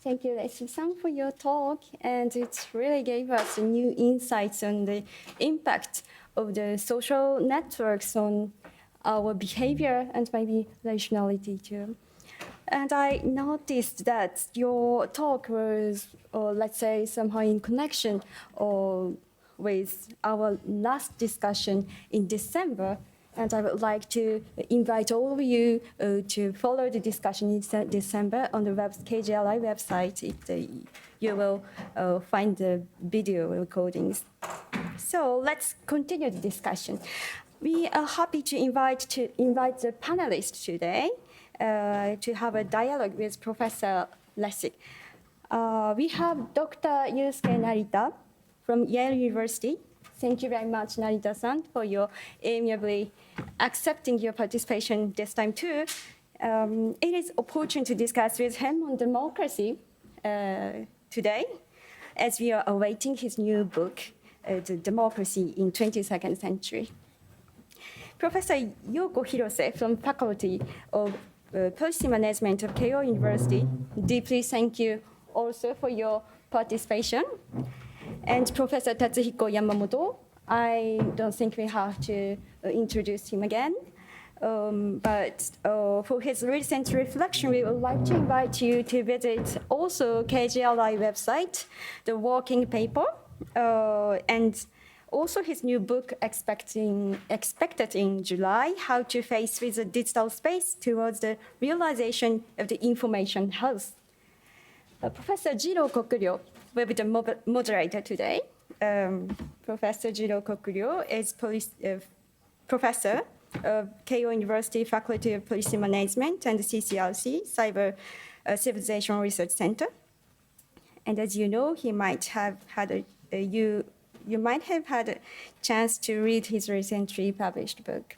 Thank you, Lessig-san, for your talk. And it really gave us new insights on the impact of the social networks on our behavior and maybe rationality too. And I noticed that your talk was, or let's say, somehow in connection or with our last discussion in December. And I would like to invite all of you to follow the discussion in December on the KGRI website. You will find the video recordings. So let's continue the discussion. We are happy to invite the panelists today to have a dialogue with Professor Lessig. We have Dr. Yusuke Narita from Yale University. Thank you very much, Narita-san, for your amiably accepting your participation this time too. It is opportune to discuss with him on democracy today, as we are awaiting his new book, The Democracy in 22nd Century. Professor Yoko Hirose from Faculty of Policy Management of Keio University, deeply thank you also for your participation. And Professor Tatsuhiko Yamamoto, I don't think we have to introduce him again. But for his recent reflection, we would like to invite you to visit also KGRI website, the working paper, and also his new book expected in July, How to Face with the Digital Space Towards the Realization of the Information Health. Professor Jiro Kokuryo will be the moderator today. Professor Jiro Kokuryo is professor of Keio University Faculty of Policy Management and the CCRC, Cyber Civilization Research Center. And as you know, he might have had you might have had a chance to read his recently published book.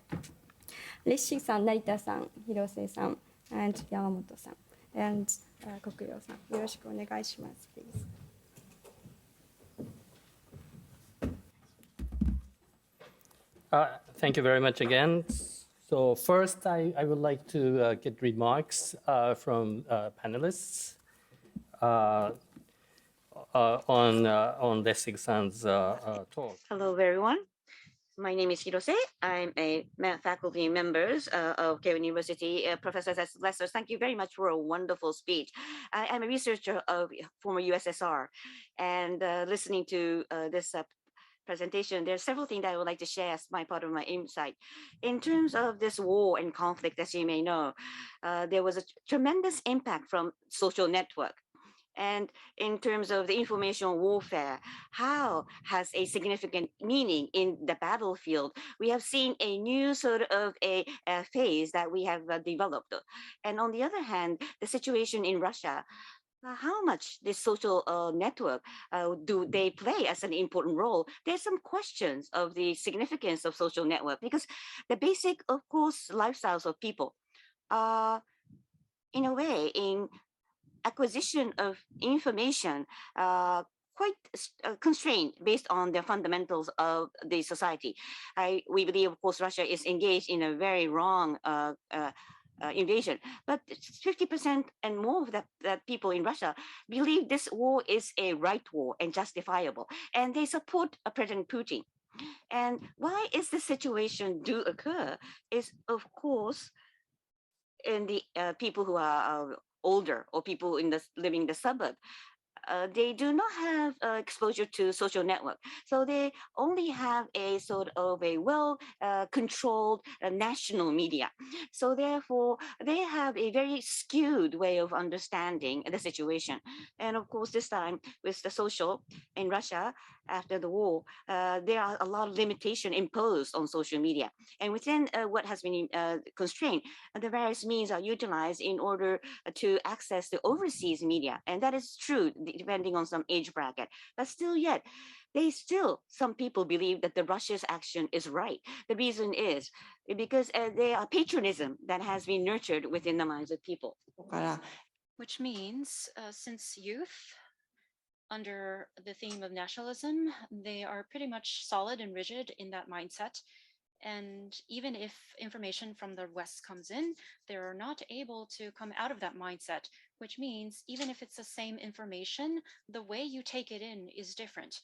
Lessig-san, Narita-san, Hirose-san, and Yamamoto-san, and Kokuryo-san. よろしくお願いします, please. Thank you very much again. So first, I would like to get remarks from panelists on Lessig-san's talk. Hello, everyone. My name is Hirose. I'm a faculty member of Keio University. Professor Lessig, thank you very much for a wonderful speech. I'm a researcher of former USSR, and listening to this presentation, there are several things that I would like to share as my part of my insight. In terms of this war and conflict, as you may know, there was a tremendous impact from social network. And in terms of the information warfare, how has a significant meaning in the battlefield? We have seen a new sort of a phase that we have developed. And on the other hand, the situation in Russia, how much this social network do they play as an important role? There's some questions of the significance of social network, because the basic, of course, lifestyles of people are, in a way, in acquisition of information quite constrained based on the fundamentals of the society. We believe, of course, Russia is engaged in a very wrong invasion, but 50% and more of that people in Russia believe this war is a right war and justifiable, and they support President Putin. And why is this situation do occur is, of course, in the people who are older or people living in the suburb. They do not have exposure to social network. So they only have a sort of a well-controlled national media. So therefore, they have a very skewed way of understanding the situation. And of course, this time with the social in Russia, after the war, there are a lot of limitation imposed on social media. And within what has been constrained, the various means are utilized in order to access the overseas media. And that is true, depending on some age bracket. But still yet, some people believe that the Russia's action is right. The reason is because there are patriotism that has been nurtured within the minds of people. Which means since youth, under the theme of nationalism, they are pretty much solid and rigid in that mindset. And even if information from the West comes in, they're not able to come out of that mindset which means even if it's the same information, the way you take it in is different.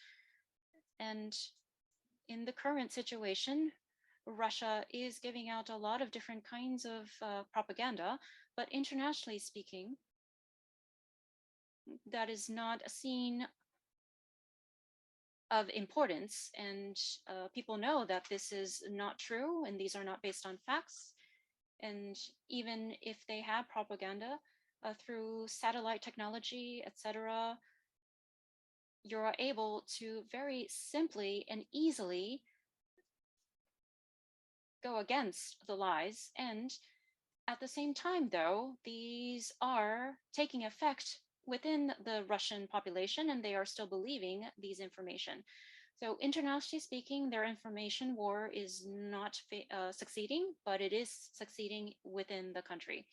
And in the current situation, Russia is giving out a lot of different kinds of propaganda, but internationally speaking, that is not seen of importance, and people know that this is not true and these are not based on facts. And even if they have propaganda through satellite technology, etc., you're able to very simply and easily go against the lies. And at the same time, though, these are taking effect within the Russian population, and they are still believing these information. So internationally speaking, their information war is not succeeding, but it is succeeding within the country.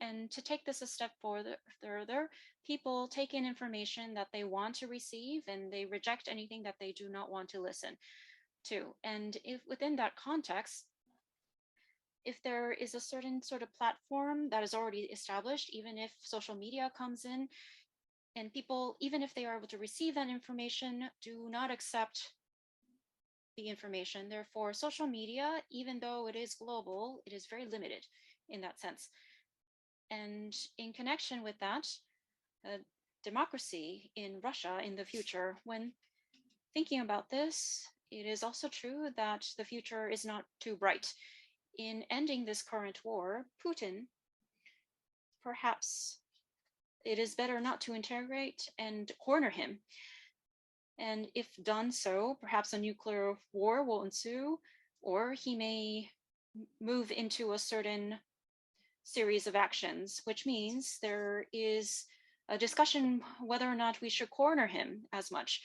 And to take this a step further, people take in information that they want to receive, and they reject anything that they do not want to listen to. And if within that context, if there is a certain sort of platform that is already established, even if social media comes in, and people, even if they are able to receive that information, do not accept the information. Therefore, social media, even though it is global, it is very limited in that sense. And in connection with that, democracy in Russia in the future, when thinking about this, it is also true that the future is not too bright. In ending this current war, Putin, perhaps it is better not to integrate and corner him. And if done so, perhaps a nuclear war will ensue, or he may move into a certain series of actions, which means there is a discussion whether or not we should corner him as much.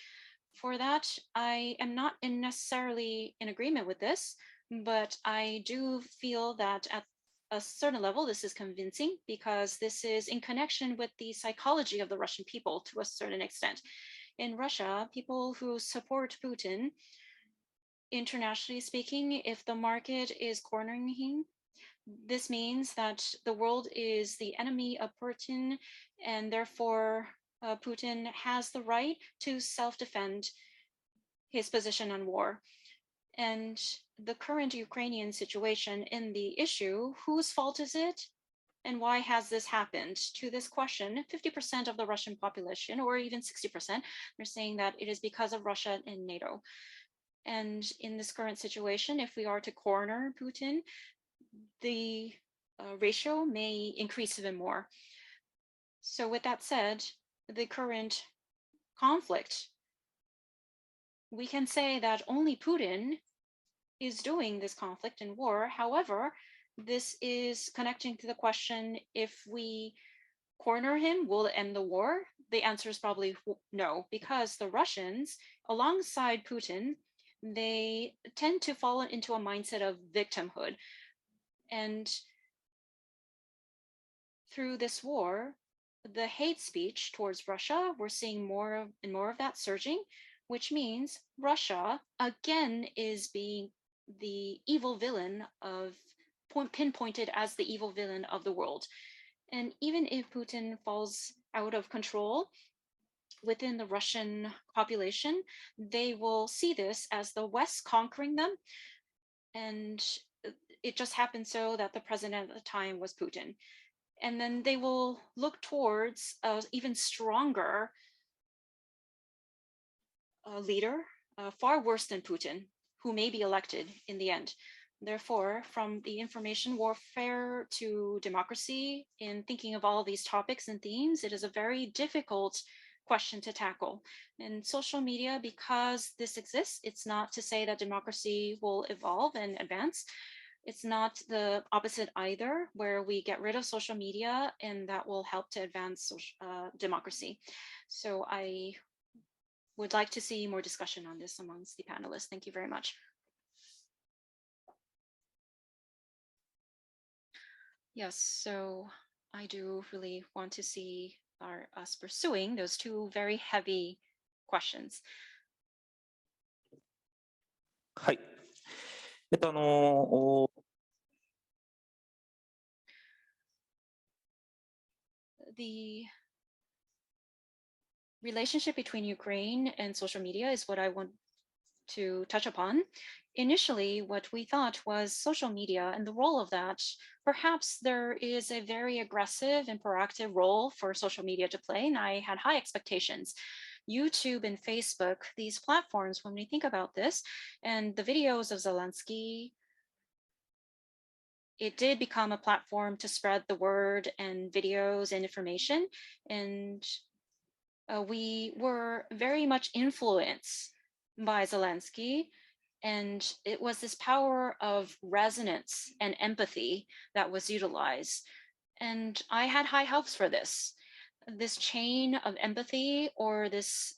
For that, I am not necessarily in agreement with this, but I do feel that at a certain level, this is convincing because this is in connection with the psychology of the Russian people to a certain extent. In Russia, people who support Putin, internationally speaking, if the market is cornering him, this means that the world is the enemy of Putin, and therefore Putin has the right to self-defend his position on war. And the current Ukrainian situation in the issue, whose fault is it? And why has this happened? To this question, 50% of the Russian population, or even 60%, they're saying that it is because of Russia and NATO. And in this current situation, if we are to corner Putin, the ratio may increase even more. So with that said, the current conflict, we can say that only Putin is doing this conflict and war. However, this is connecting to the question, if we corner him, will it end the war? The answer is probably no, because the Russians, alongside Putin, they tend to fall into a mindset of victimhood. And through this war, the hate speech towards Russia, we're seeing more and more of that surging, which means Russia again is being the evil villain of pinpointed as the evil villain of the world. And even if Putin falls out of control within the Russian population, they will see this as the West conquering them. And it just happened so that the president at the time was Putin. And then they will look towards an even stronger leader, far worse than Putin, who may be elected in the end. Therefore, from the information warfare to democracy, in thinking of all these topics and themes, it is a very difficult question to tackle. And social media, because this exists, it's not to say that democracy will evolve and advance. It's not the opposite either, where we get rid of social media and that will help to advance democracy. So I would like to see more discussion on this amongst the panelists. Thank you very much. Yes, so I do really want to see us pursuing those two very heavy questions. はい。the relationship between Ukraine and social media is what I want to touch upon. Initially, what we thought was social media and the role of that. Perhaps there is a very aggressive and proactive role for social media to play, and I had high expectations. YouTube and Facebook, these platforms, when we think about this, and the videos of Zelensky, it did become a platform to spread the word and videos and information. And we were very much influenced by Zelensky. And it was this power of resonance and empathy that was utilized. And I had high hopes for this. This chain of empathy, or this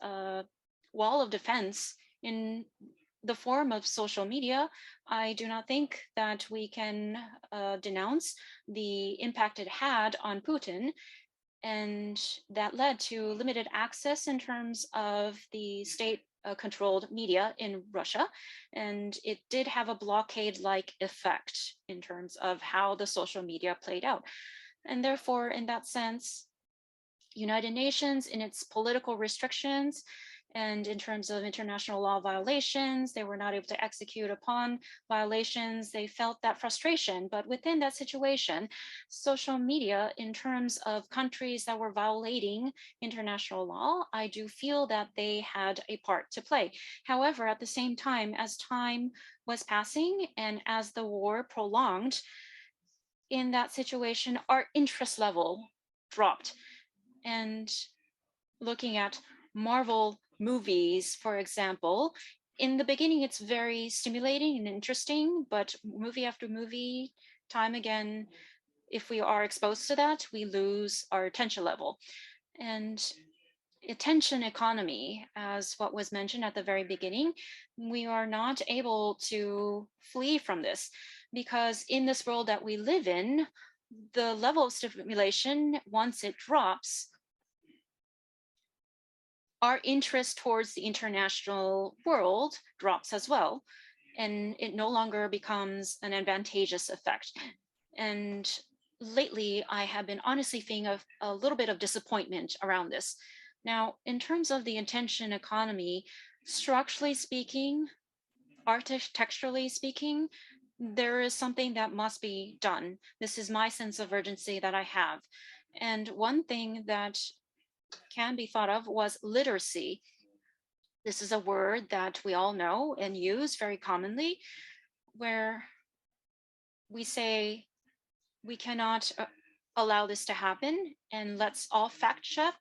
wall of defense in the form of social media, I do not think that we can denounce the impact it had on Putin. And that led to limited access in terms of the state controlled media in Russia. And it did have a blockade-like effect in terms of how the social media played out. And therefore, in that sense, United Nations, in its political restrictions and in terms of international law violations, they were not able to execute upon violations. They felt that frustration. But within that situation, social media, in terms of countries that were violating international law, I do feel that they had a part to play. However, at the same time, as time was passing and as the war prolonged, in that situation, our interest level dropped. And looking at Marvel movies, for example, in the beginning, it's very stimulating and interesting, but movie after movie, time again, if we are exposed to that, we lose our attention level. And attention economy, as what was mentioned at the very beginning, we are not able to flee from this, because in this world that we live in, the level of stimulation, once it drops, our interest towards the international world drops as well, and it no longer becomes an advantageous effect. And lately, I have been honestly feeling a little bit of disappointment around this. Now, in terms of the attention economy, structurally speaking, architecturally speaking, there is something that must be done. This is my sense of urgency that I have. And one thing that can be thought of was literacy. This is a word that we all know and use very commonly, where we say we cannot allow this to happen, and let's all fact check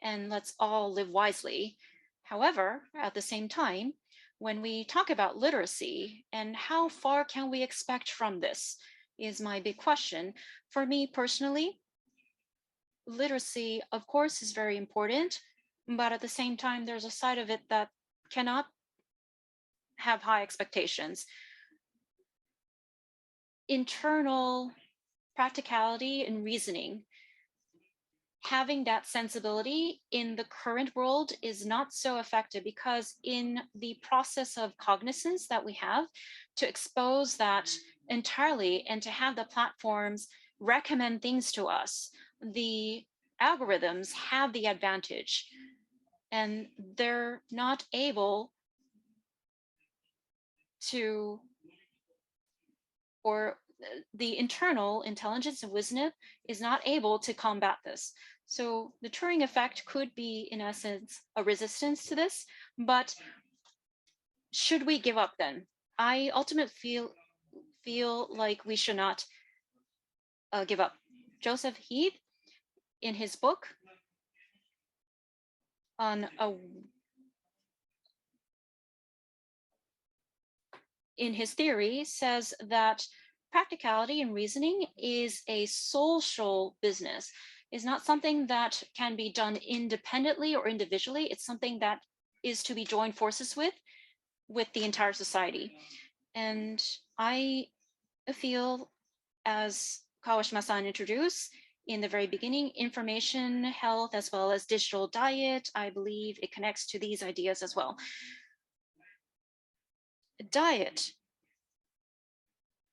and let's all live wisely. However, at the same time, when we talk about literacy and how far can we expect from this is my big question. For me personally, literacy, of course, is very important, but at the same time, there's a side of it that cannot have high expectations. Internal practicality and reasoning, having that sensibility in the current world is not so effective, because in the process of cognizance that we have, to expose that entirely and to have the platforms recommend things to us, the algorithms have the advantage, and they're not able to, or the internal intelligence and wisdom is not able to combat this. So the Turing effect could be, in essence, a resistance to this, but should we give up then? I ultimately feel like we should not give up. Joseph Heath, in his book on in his theory, says that practicality and reasoning is a social business. It's not something that can be done independently or individually. It's something that is to be joined forces with the entire society. And I feel, as Kawashima-san introduced in the very beginning, information health as well as digital diet, I believe it connects to these ideas as well. Diet,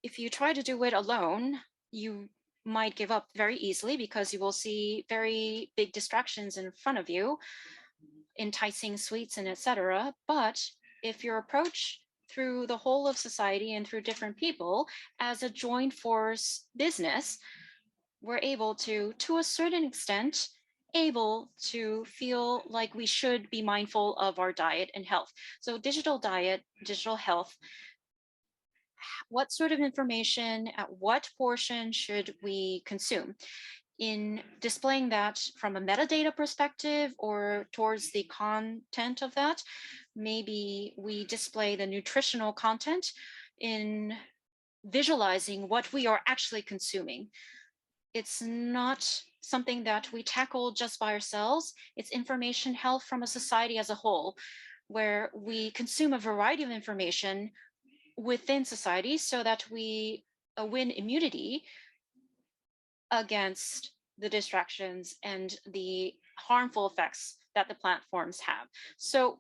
if you try to do it alone, you might give up very easily because you will see very big distractions in front of you, enticing sweets and etc. But if your approach through the whole of society and through different people as a joint force business, we're able to a certain extent, able to feel like we should be mindful of our diet and health. So digital diet, digital health, what sort of information at what portion should we consume? In displaying that from a metadata perspective or towards the content of that, maybe we display the nutritional content in visualizing what we are actually consuming. It's not something that we tackle just by ourselves. It's information health from a society as a whole, where we consume a variety of information within society so that we win immunity against the distractions and the harmful effects that the platforms have. So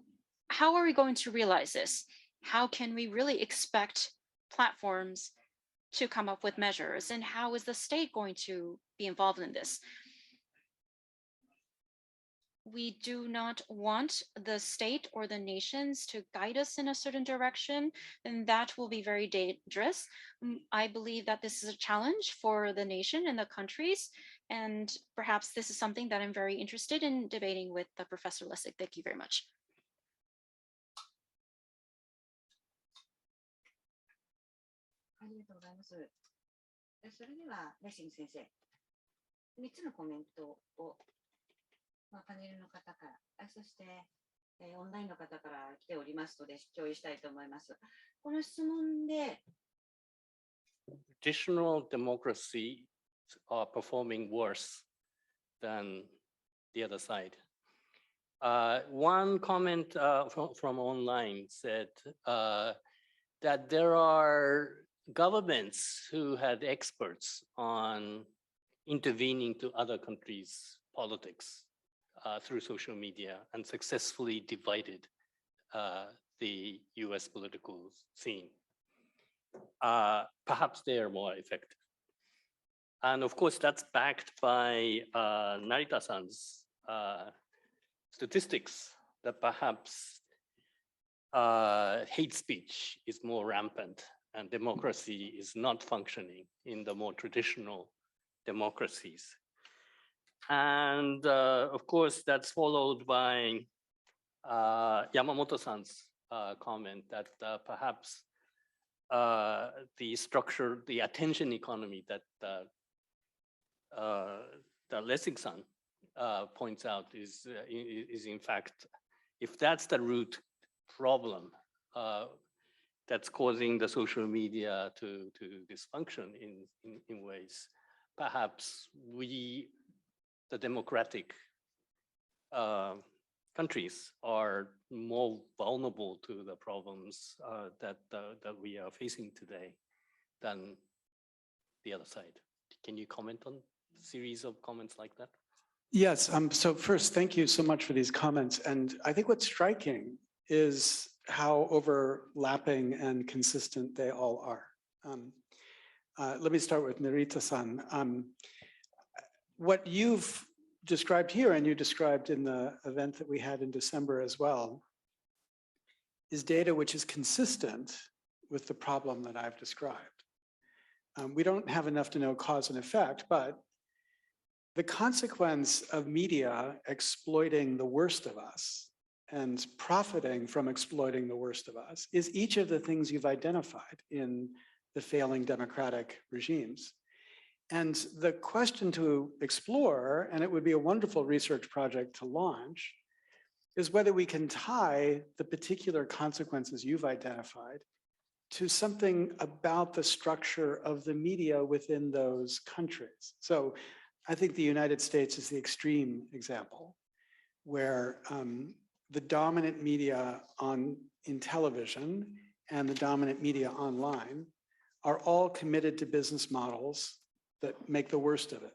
how are we going to realize this? How can we really expect platforms to come up with measures, and how is the state going to be involved in this? We do not want the state or the nations to guide us in a certain direction, and that will be very dangerous. I believe that this is a challenge for the nation and the countries, and perhaps this is something that I'm very interested in debating with Professor Lessig. Thank you very much. ありがとうございます。それではレッシング先生、3つのコメントを、パネルの方から、そして、オンラインの方から来ておりますので共有したいと思います。この質問で Traditional democracy are performing worse than the other side. One comment from online said that there are governments who had experts on intervening to other countries' politics through social media and successfully divided the US political scene. Perhaps they are more effective. And of course, that's backed by Narita-san's statistics that perhaps hate speech is more rampant and democracy is not functioning in the more traditional democracies. And of course, that's followed by Yamamoto-san's comment that perhaps the structure, the attention economy that Lessig-san points out is in fact, if that's the root problem that's causing the social media to dysfunction in ways, perhaps we, the democratic countries, are more vulnerable to the problems that we are facing today than the other side. Can you comment on a series of comments like that? Yes, so first, thank you so much for these comments. And I think what's striking is how overlapping and consistent they all are. Let me start with Narita-san. What you've described here, and you described in the event that we had in December as well, is data which is consistent with the problem that I've described. We don't have enough to know cause and effect, but the consequence of media exploiting the worst of us and profiting from exploiting the worst of us is each of the things you've identified in the failing democratic regimes. And the question to explore, and it would be a wonderful research project to launch, is whether we can tie the particular consequences you've identified to something about the structure of the media within those countries. So I think the United States is the extreme example, where the dominant media in television and the dominant media online are all committed to business models that make the worst of it.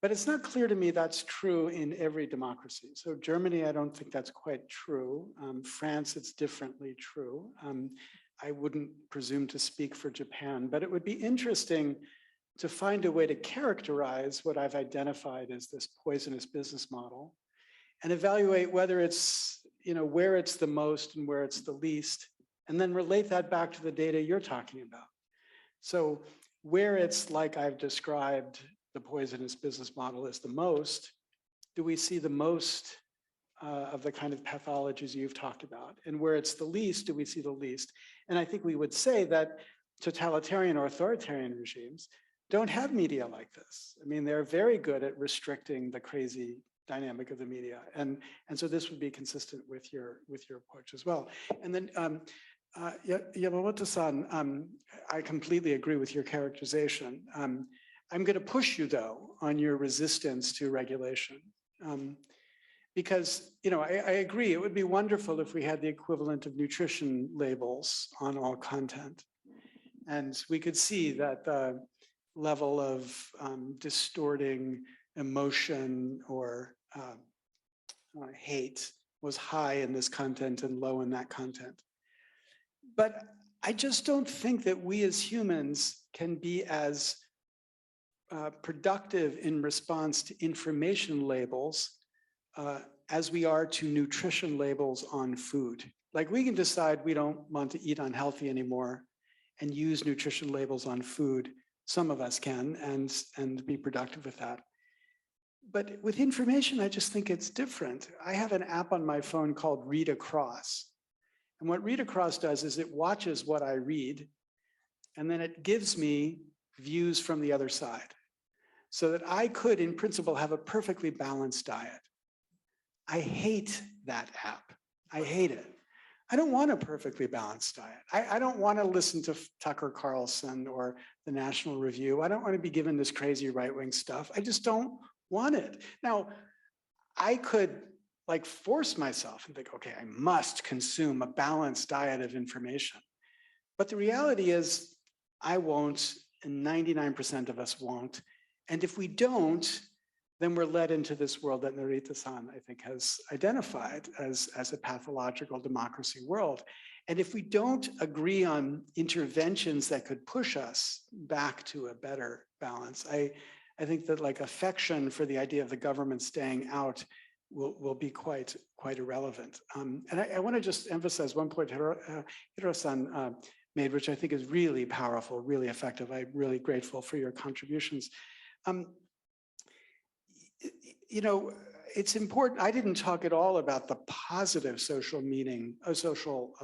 But it's not clear to me that's true in every democracy. So Germany, I don't think that's quite true. France, it's differently true. I wouldn't presume to speak for Japan, but it would be interesting to find a way to characterize what I've identified as this poisonous business model and evaluate whether it's, where it's the most and where it's the least, and then relate that back to the data you're talking about. So where it's like I've described the poisonous business model as the most, do we see the most of the kind of pathologies you've talked about? And where it's the least, do we see the least? And I think we would say that totalitarian or authoritarian regimes don't have media like this. I mean, they're very good at restricting the crazy dynamic of the media. And so this would be consistent with your approach as well. And then Yamamoto-san, I completely agree with your characterization. I'm going to push you though on your resistance to regulation. Because, I agree, it would be wonderful if we had the equivalent of nutrition labels on all content. And we could see that the level of distorting emotion or hate was high in this content and low in that content. But I just don't think that we as humans can be as productive in response to information labels as we are to nutrition labels on food. Like we can decide we don't want to eat unhealthy anymore and use nutrition labels on food. Some of us can and be productive with that. But with information, I just think it's different. I have an app on my phone called Read Across. And what Read Across does is it watches what I read, and then it gives me views from the other side so that I could, in principle, have a perfectly balanced diet. I hate that app. I hate it. I don't want a perfectly balanced diet. I don't want to listen to Tucker Carlson or the National Review. I don't want to be given this crazy right-wing stuff. I just don't want it. Now, I could force myself and think, okay, I must consume a balanced diet of information. But the reality is I won't, and 99% of us won't. And if we don't, then we're led into this world that Narita-san, I think, has identified as a pathological democracy world. And if we don't agree on interventions that could push us back to a better balance, I think that affection for the idea of the government staying out will be quite irrelevant. And I want to just emphasize one point Hiro-san made, which I think is really powerful, really effective. I'm really grateful for your contributions. It's important. I didn't talk at all about the positive social meaning, social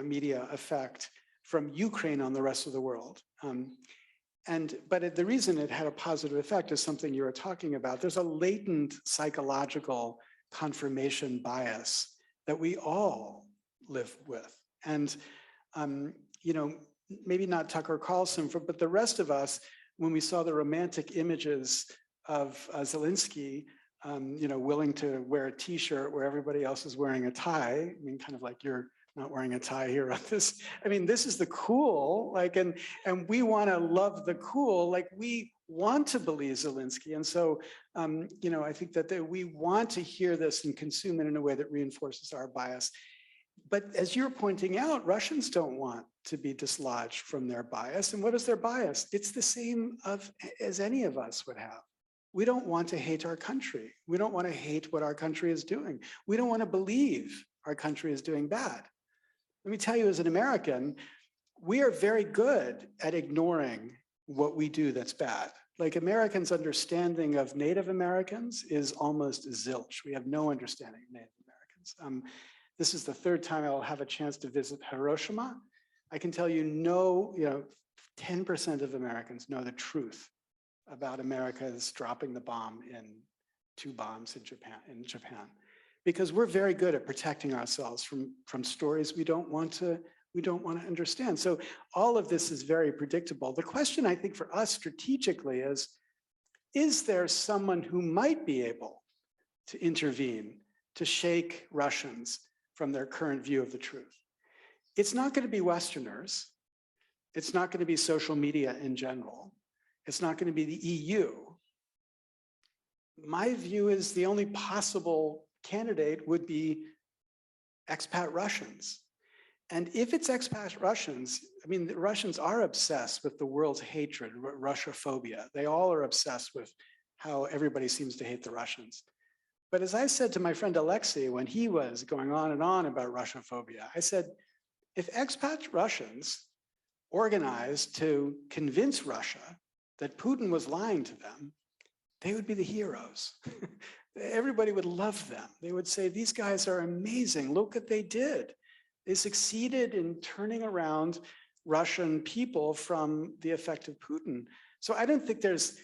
media effect from Ukraine on the rest of the world. But the reason it had a positive effect is something you were talking about. There's a latent psychological confirmation bias that we all live with. And, maybe not Tucker Carlson, but the rest of us, when we saw the romantic images of Zelensky, willing to wear a t-shirt where everybody else is wearing a tie, I mean, kind of like you're not wearing a tie here on this. I mean, this is the cool, and we want to love the cool, we want to believe Zelensky. And so, I think that we want to hear this and consume it in a way that reinforces our bias. But as you're pointing out, Russians don't want to be dislodged from their bias. And what is their bias? It's the same as any of us would have. We don't want to hate our country. We don't want to hate what our country is doing. We don't want to believe our country is doing bad. Let me tell you, as an American, we are very good at ignoring what we do that's bad. Americans' understanding of Native Americans is almost zilch. We have no understanding of Native Americans. This is the third time I'll have a chance to visit Hiroshima. I can tell you 10% of Americans know the truth about America's dropping the bomb in 2 bombs in Japan. Because we're very good at protecting ourselves from stories we don't want to understand. So all of this is very predictable. The question I think for us strategically is there someone who might be able to intervene to shake Russians from their current view of the truth? It's not going to be Westerners. It's not going to be social media in general. It's not going to be the EU. My view is the only possible candidate would be expat Russians. And if it's expat Russians, I mean, the Russians are obsessed with the world's hatred, Russophobia. They all are obsessed with how everybody seems to hate the Russians. But as I said to my friend Alexei, when he was going on and on about Russophobia, I said, if expat Russians organized to convince Russia that Putin was lying to them, they would be the heroes. Everybody would love them. They would say, these guys are amazing. Look what they did. They succeeded in turning around Russian people from the effect of Putin. So I don't think there's,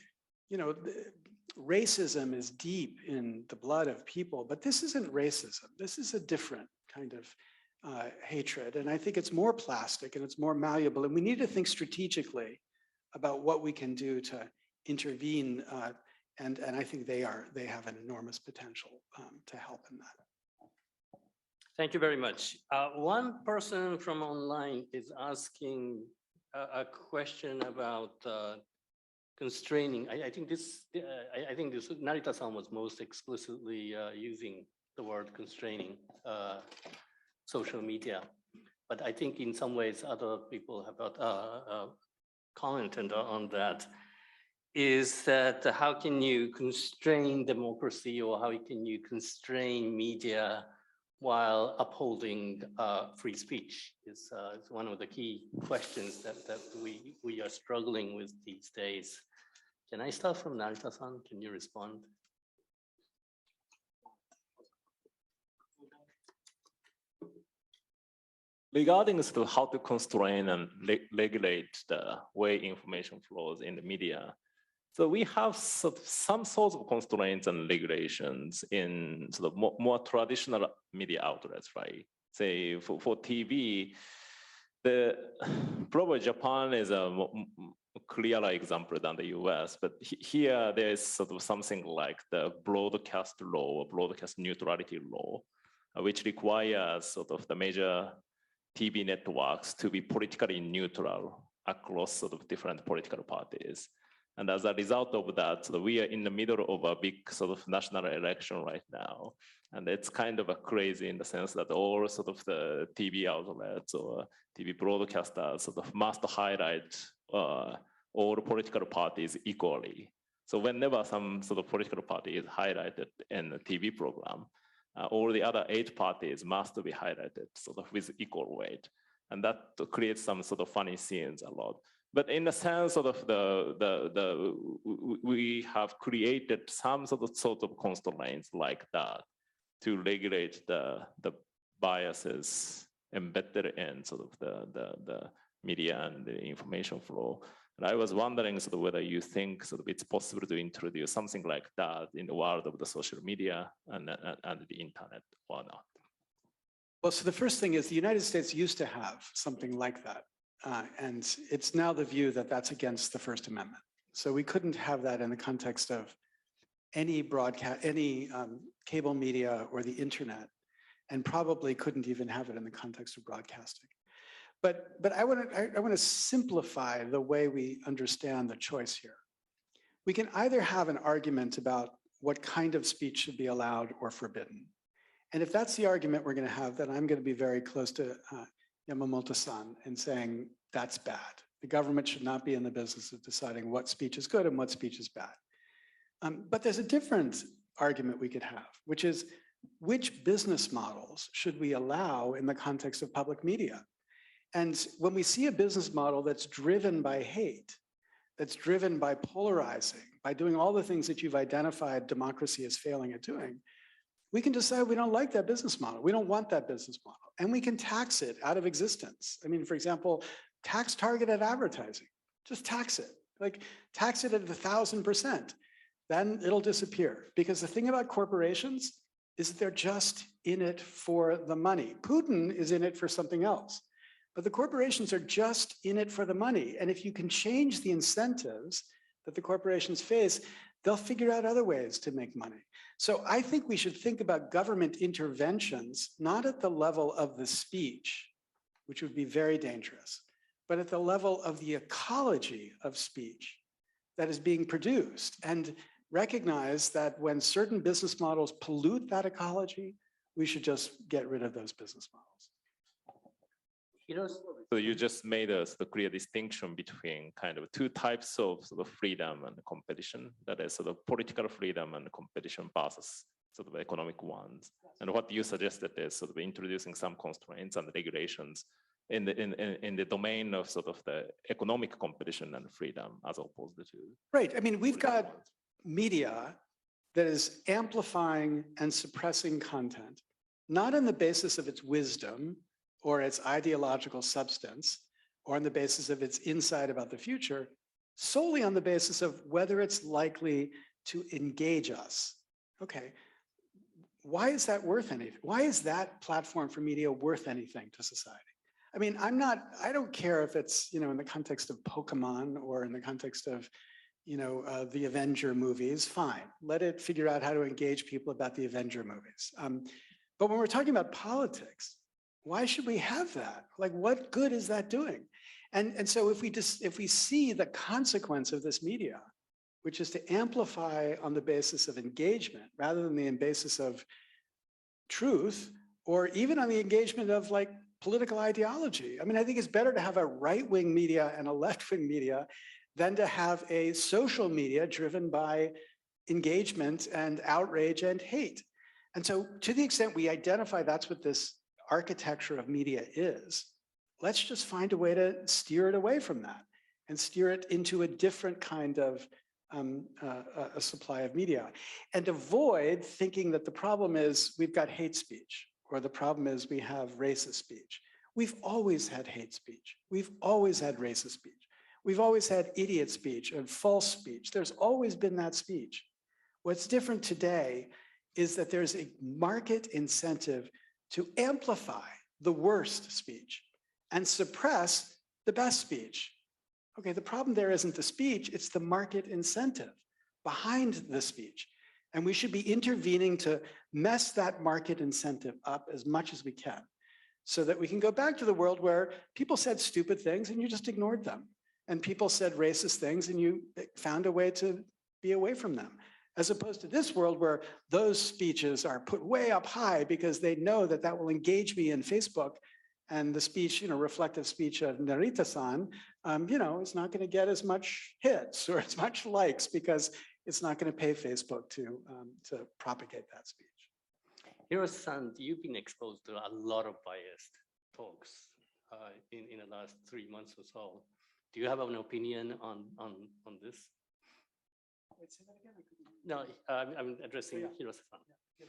racism is deep in the blood of people, but this isn't racism. This is a different kind of hatred. And I think it's more plastic and it's more malleable. And we need to think strategically about what we can do to intervene. And I think they have an enormous potential to help in that. Thank you very much. One person from online is asking a question about constraining. I think this Narita-san was most explicitly using the word constraining social media, but I think in some ways other people have commented on that. Is that how can you constrain democracy, or how can you constrain media while upholding free speech is one of the key questions that we are struggling with these days. Can I start from Narita-san? Can you respond? Regarding to how to constrain and regulate the way information flows in the media, so we have some sorts of constraints and regulations in sort of more traditional media outlets, right? Say for TV, probably Japan is a clearer example than the US, but here there is sort of something like the broadcast law, or broadcast neutrality law, which requires sort of the major TV networks to be politically neutral across sort of different political parties. And as a result of that, so we are in the middle of a big sort of national election right now. And it's kind of a crazy in the sense that all sort of the TV outlets or TV broadcasters sort of must highlight all political parties equally. So whenever some sort of political party is highlighted in a TV program, all the other 8 parties must be highlighted sort of with equal weight. And that creates some sort of funny scenes a lot. But in the sense of we have created some sort of constraints like that to regulate the biases embedded in sort of the media and the information flow. And I was wondering sort of whether you think sort of it's possible to introduce something like that in the world of the social media and the internet or not. Well, so the first thing is the United States used to have something like that. And it's now the view that that's against the First Amendment. So we couldn't have that in the context of any broadcast, any cable media or the internet, and probably couldn't even have it in the context of broadcasting. But I want to simplify the way we understand the choice here. We can either have an argument about what kind of speech should be allowed or forbidden. And if that's the argument we're going to have, then I'm going to be very close to Yamamoto-san and saying that's bad. The government should not be in the business of deciding what speech is good and what speech is bad. But there's a different argument we could have, which is which business models should we allow in the context of public media? And when we see a business model that's driven by hate, that's driven by polarizing, by doing all the things that you've identified democracy is failing at doing, we can decide we don't like that business model. We don't want that business model. And we can tax it out of existence. I mean, for example, tax targeted advertising. Just tax it. Like tax it at 1,000%. Then it'll disappear. Because the thing about corporations is that they're just in it for the money. Putin is in it for something else. But the corporations are just in it for the money. And if you can change the incentives that the corporations face, they'll figure out other ways to make money. So I think we should think about government interventions, not at the level of the speech, which would be very dangerous, but at the level of the ecology of speech that is being produced, and recognize that when certain business models pollute that ecology, we should just get rid of those business models. So you just made us the clear distinction between kind of two types of sort of freedom and competition, that is sort of political freedom and competition versus sort of economic ones. And what you suggested is sort of introducing some constraints and regulations in the domain of sort of the economic competition and freedom as opposed to. Right. I mean, we've got media that is amplifying and suppressing content, not on the basis of its wisdom or its ideological substance, or on the basis of its insight about the future, solely on the basis of whether it's likely to engage us. Okay, why is that worth anything? Why is that platform for media worth anything to society? I mean, I don't care if it's, in the context of Pokemon or in the context of, the Avenger movies, fine. Let it figure out how to engage people about the Avenger movies. But when we're talking about politics, why should we have that? Like, what good is that doing? And so if we see the consequence of this media, which is to amplify on the basis of engagement rather than the basis of truth, or even on the engagement of like political ideology. I mean, I think it's better to have a right-wing media and a left-wing media than to have a social media driven by engagement and outrage and hate. And so to the extent we identify that's what this architecture of media is, let's just find a way to steer it away from that and steer it into a different kind of a supply of media, and avoid thinking that the problem is we've got hate speech, or the problem is we have racist speech. We've always had hate speech. We've always had racist speech. We've always had idiot speech and false speech. There's always been that speech. What's different today is that there's a market incentive to amplify the worst speech and suppress the best speech. Okay, the problem there isn't the speech, it's the market incentive behind the speech. And we should be intervening to mess that market incentive up as much as we can, so that we can go back to the world where people said stupid things and you just ignored them. And people said racist things and you found a way to be away from them. As opposed to this world where those speeches are put way up high because they know that that will engage me in Facebook, and the speech, reflective speech of Narita-san, is not going to get as much hits or as much likes because it's not going to pay Facebook to propagate that speech. Hiro-san, you've been exposed to a lot of biased talks in the last 3 months or so. Do you have an opinion on this? Wait, say that again? I couldn't... No, I'm addressing Hiro-san. Yeah.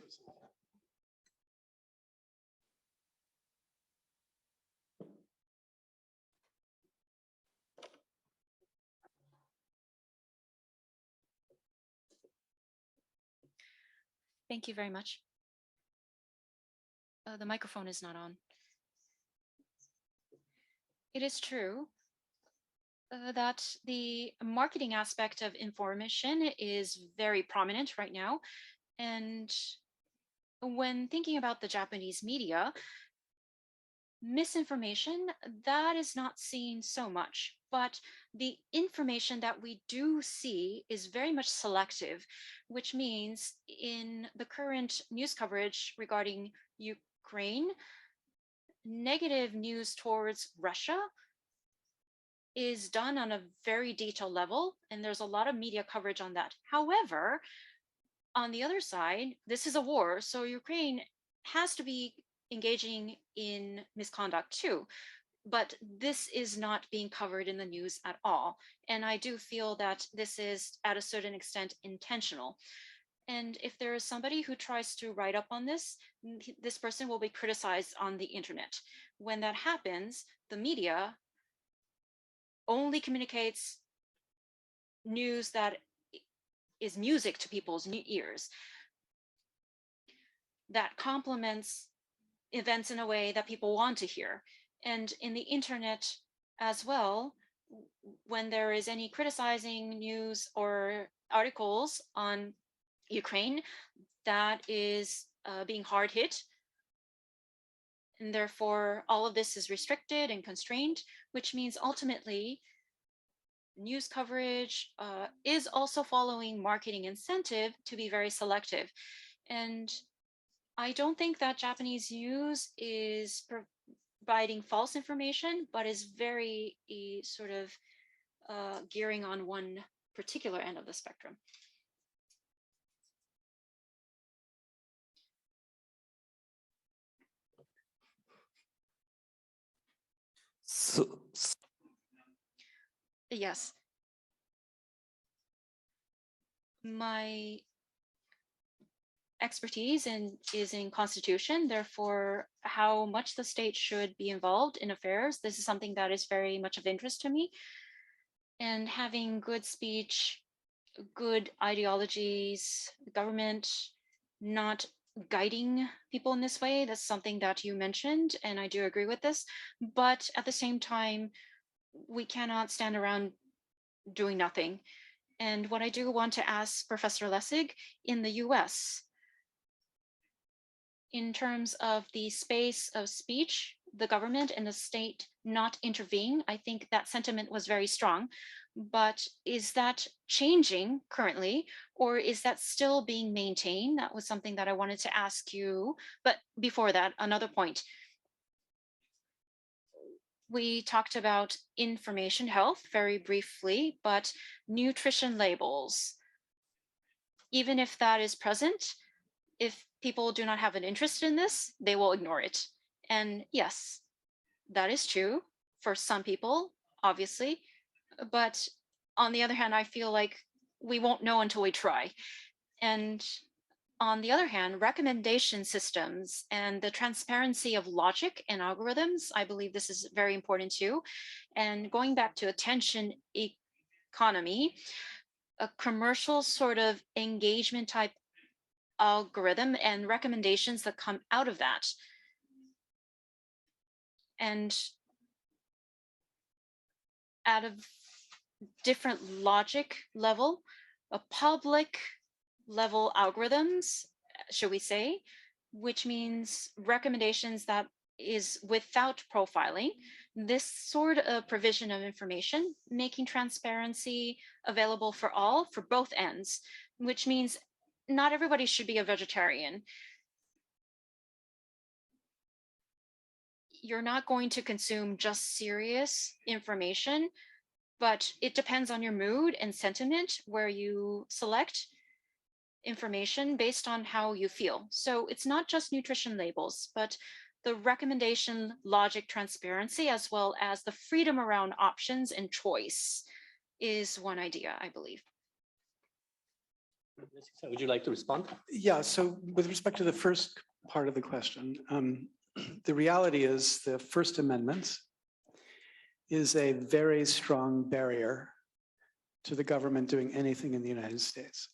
Thank you very much. The microphone is not on. It is true that the marketing aspect of information is very prominent right now. And when thinking about the Japanese media, misinformation, that is not seen so much, but the information that we do see is very much selective, which means in the current news coverage regarding Ukraine, negative news towards Russia is done on a very detailed level, and there's a lot of media coverage on that. However, on the other side, this is a war, so Ukraine has to be engaging in misconduct too, but this is not being covered in the news at all. And I do feel that this is at a certain extent intentional. And if there is somebody who tries to write up on this, this person will be criticized on the internet. When that happens, the media only communicates news that is music to people's ears, that complements events in a way that people want to hear. And in the internet as well, when there is any criticizing news or articles on Ukraine, that is being hard hit. And therefore, all of this is restricted and constrained, which means ultimately news coverage is also following marketing incentive to be very selective. And I don't think that Japanese news is providing false information, but is very sort of gearing on one particular end of the spectrum. So, Yes. My expertise is in constitution, therefore how much the state should be involved in affairs. This is something that is very much of interest to me. And having good speech, good ideologies, government not guiding people in this way, that's something that you mentioned, and I do agree with this. But at the same time, we cannot stand around doing nothing. And what I do want to ask Professor Lessig, in the US, in terms of the space of speech, the government and the state not intervene, I think that sentiment was very strong. But is that changing currently, or is that still being maintained? That was something that I wanted to ask you. But before that, another point. We talked about information health very briefly, but nutrition labels, even if that is present, if people do not have an interest in this, they will ignore it. And yes, that is true for some people, obviously. But on the other hand, I feel like we won't know until we try. And on the other hand, recommendation systems and the transparency of logic and algorithms, I believe this is very important too. And going back to attention economy, a commercial sort of engagement type algorithm and recommendations that come out of that. And out of different logic level, a public level algorithms, should we say, which means recommendations that is without profiling, this sort of provision of information, making transparency available for all, for both ends, which means not everybody should be a vegetarian. You're not going to consume just serious information, but it depends on your mood and sentiment where you select information based on how you feel. So it's not just nutrition labels, but the recommendation, logic, transparency, as well as the freedom around options and choice is one idea, I believe. Would you like to respond? Yeah, so with respect to the first part of the question, the reality is the First Amendment is a very strong barrier to the government doing anything in the United States.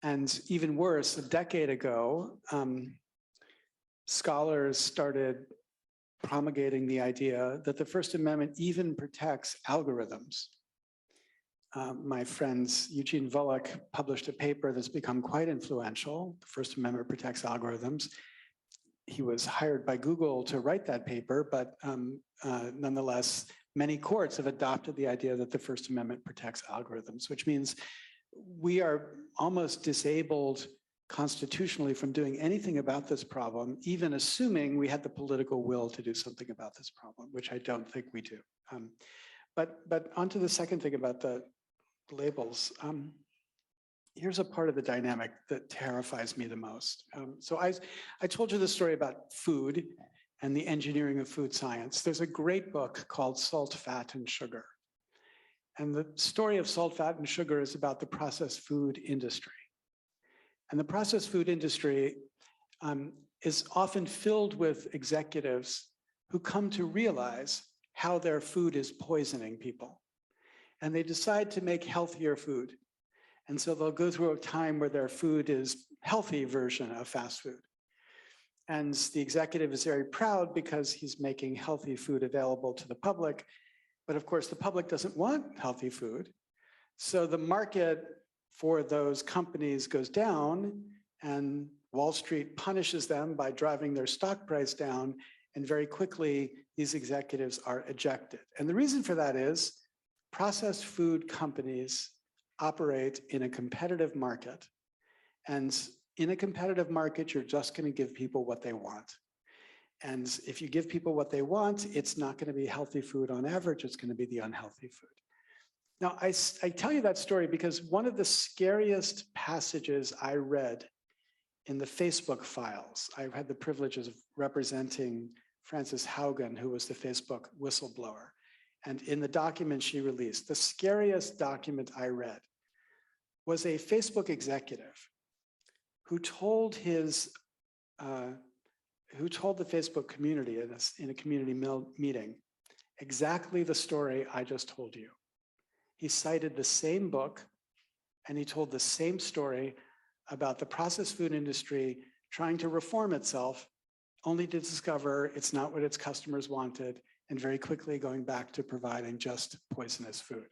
And even worse, a decade ago, scholars started promulgating the idea that the First Amendment even protects algorithms. My friends Eugene Volokh published a paper that's become quite influential. The First Amendment protects algorithms. He was hired by Google to write that paper, but nonetheless, many courts have adopted the idea that the First Amendment protects algorithms, which means we are almost disabled constitutionally from doing anything about this problem, even assuming we had the political will to do something about this problem, which I don't think we do. But onto the second thing about the labels. Here's a part of the dynamic that terrifies me the most. So I told you the story about food and the engineering of food science. There's a great book called Salt, Fat, and Sugar. And the story of salt, fat, and sugar is about the processed food industry. And the processed food industry is often filled with executives who come to realize how their food is poisoning people. And they decide to make healthier food. And so they'll go through a time where their food is healthy version of fast food. And the executive is very proud because he's making healthy food available to the public. But of course, the public doesn't want healthy food. So the market for those companies goes down, and Wall Street punishes them by driving their stock price down. And very quickly, these executives are ejected. And the reason for that is processed food companies operate in a competitive market. And in a competitive market, you're just going to give people what they want. And if you give people what they want, it's not going to be healthy food on average, it's going to be the unhealthy food. Now, I tell you that story because one of the scariest passages I read in the Facebook files, I had the privileges of representing Frances Haugen, who was the Facebook whistleblower. And in the document she released, the scariest document I read was a Facebook executive who told the Facebook community in a community meeting exactly the story I just told you. He cited the same book and he told the same story about the processed food industry trying to reform itself, only to discover it's not what its customers wanted, and very quickly going back to providing just poisonous food.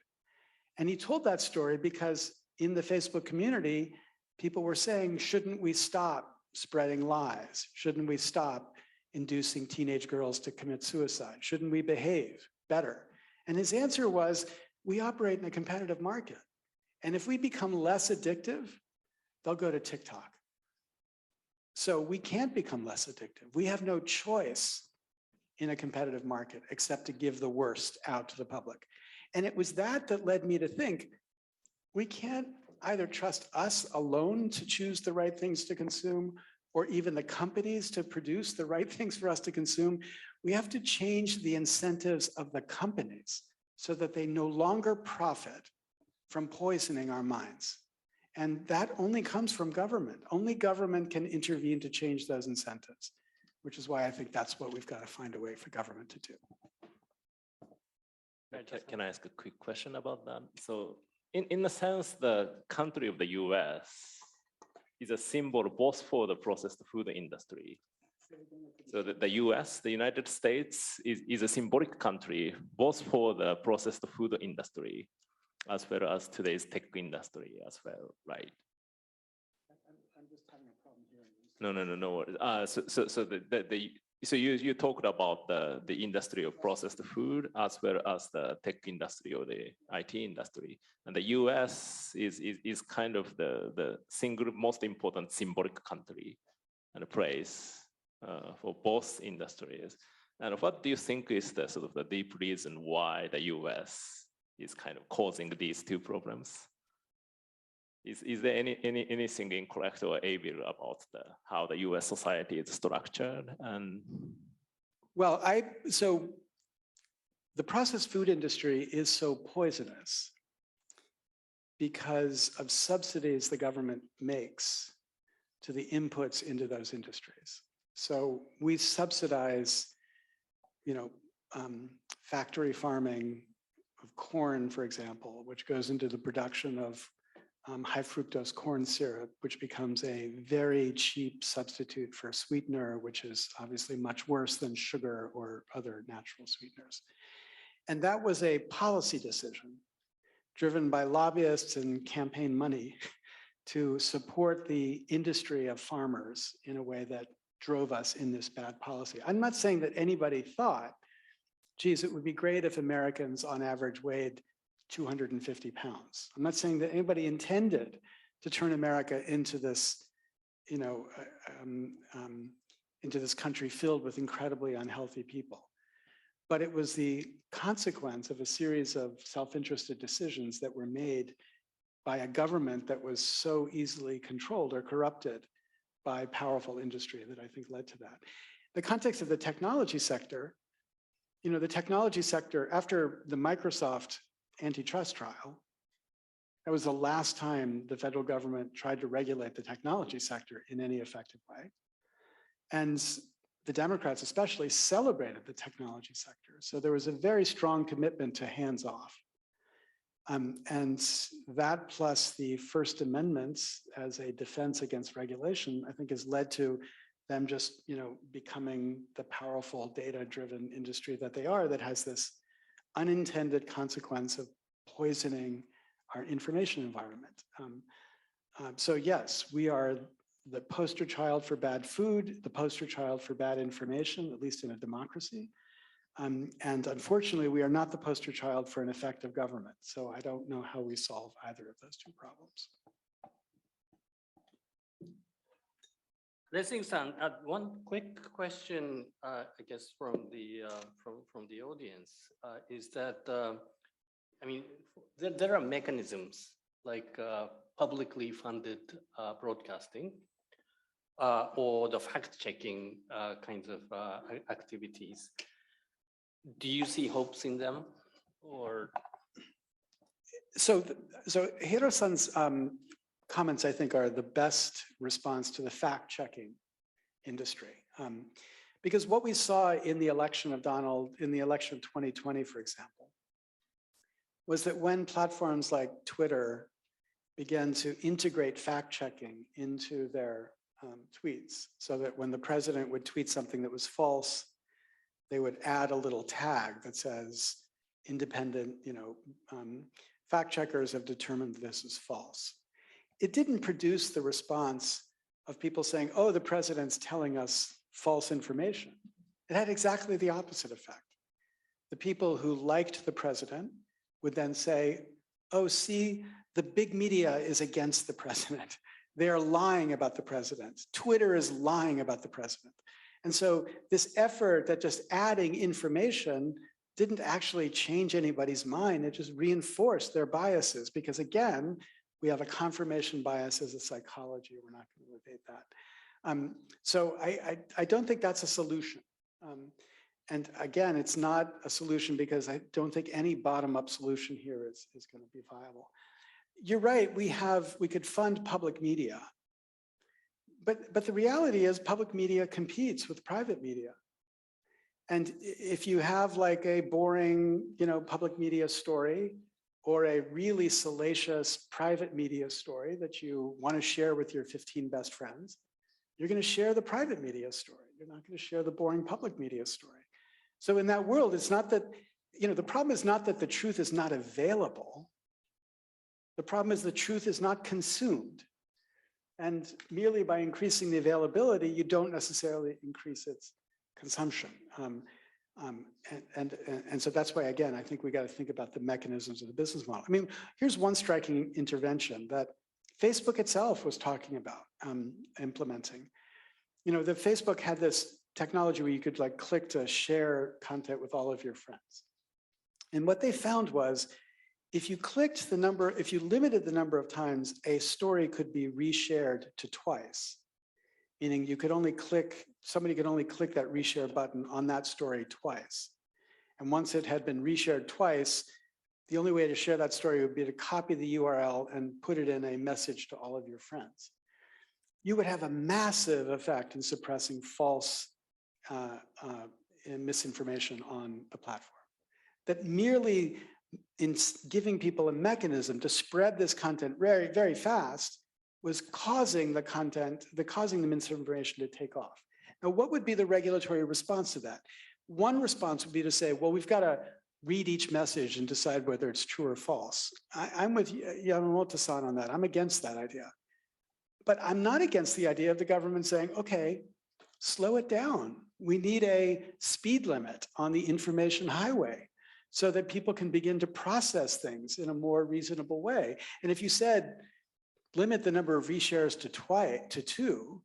And he told that story because in the Facebook community, people were saying, shouldn't we stop spreading lies? Shouldn't we stop inducing teenage girls to commit suicide? Shouldn't we behave better? And his answer was, we operate in a competitive market. And if we become less addictive, they'll go to TikTok. So we can't become less addictive. We have no choice in a competitive market except to give the worst out to the public. And it was that led me to think, we can't either trust us alone to choose the right things to consume, or even the companies to produce the right things for us to consume. We have to change the incentives of the companies so that they no longer profit from poisoning our minds. And that only comes from government. Only government can intervene to change those incentives, which is why I think that's what we've got to find a way for government to do. Can I ask a quick question about that? So in a sense, the country of the US is a symbol both for the processed food industry. So the US, the United States, is a symbolic country both for the processed food industry as well as today's tech industry as well, right? I'm just having a problem hearing you. No. So you talked about the industry of processed food as well as the tech industry or the IT industry, and the U.S. is kind of the single most important symbolic country and a place for both industries. And what do you think is the sort of the deep reason why the U.S. is kind of causing these two problems? Is there anything incorrect or evil about how the U.S. society is structured? And well, so the processed food industry is so poisonous because of subsidies the government makes to the inputs into those industries. So we subsidize, factory farming of corn, for example, which goes into the production of high fructose corn syrup, which becomes a very cheap substitute for sweetener, which is obviously much worse than sugar or other natural sweeteners. And that was a policy decision driven by lobbyists and campaign money to support the industry of farmers in a way that drove us in this bad policy. I'm not saying that anybody thought, geez, it would be great if Americans on average weighed 250 pounds. I'm not saying that anybody intended to turn America into this, into this country filled with incredibly unhealthy people. But it was the consequence of a series of self-interested decisions that were made by a government that was so easily controlled or corrupted by powerful industry that I think led to that. The context of the technology sector, the technology sector, after the Microsoft antitrust trial, that was the last time the federal government tried to regulate the technology sector in any effective way. And the Democrats especially celebrated the technology sector. So there was a very strong commitment to hands off. And that plus the First Amendment as a defense against regulation, I think has led to them just, becoming the powerful data-driven industry that they are, that has this unintended consequence of poisoning our information environment. So yes, we are the poster child for bad food, the poster child for bad information, at least in a democracy. And unfortunately, we are not the poster child for an effective government. So I don't know how we solve either of those two problems. Lessig-san, one quick question, I guess, from the audience is that I mean, there are mechanisms like publicly funded broadcasting or the fact-checking kinds of activities. Do you see hopes in them, or? So Hiro-san's comments, I think, are the best response to the fact-checking industry. Because what we saw in the election of Donald, in the election of 2020, for example, was that when platforms like Twitter began to integrate fact-checking into their tweets, so that when the president would tweet something that was false, they would add a little tag that says, independent, fact checkers have determined this is false. It didn't produce the response of people saying, oh, the president's telling us false information. It had exactly the opposite effect. The people who liked the president would then say, oh, see, the big media is against the president. They are lying about the president. Twitter is lying about the president. And so this effort that just adding information didn't actually change anybody's mind. It just reinforced their biases because, again, we have a confirmation bias as a psychology. We're not going to evade that. So I don't think that's a solution. And again, it's not a solution because I don't think any bottom-up solution here is going to be viable. You're right, we could fund public media. But the reality is public media competes with private media. And if you have like a boring, public media story or a really salacious private media story that you want to share with your 15 best friends, you're going to share the private media story. You're not going to share the boring public media story. So in that world, it's not that, the problem is not that the truth is not available. The problem is the truth is not consumed. And merely by increasing the availability, you don't necessarily increase its consumption. And so that's why, again, I think we got to think about the mechanisms of the business model. I mean, here's one striking intervention that Facebook itself was talking about implementing. The Facebook had this technology where you could like click to share content with all of your friends. And what they found was, if you limited the number of times a story could be reshared to twice, meaning somebody could only click that reshare button on that story twice. And once it had been reshared twice, the only way to share that story would be to copy the URL and put it in a message to all of your friends. You would have a massive effect in suppressing false misinformation on the platform. That merely in giving people a mechanism to spread this content very, very fast was causing the misinformation to take off. Now, what would be the regulatory response to that? One response would be to say, well, we've got to read each message and decide whether it's true or false. I'm with Yamamoto-san on that. I'm against that idea. But I'm not against the idea of the government saying, okay, slow it down. We need a speed limit on the information highway so that people can begin to process things in a more reasonable way. And if you said, limit the number of reshares to 2,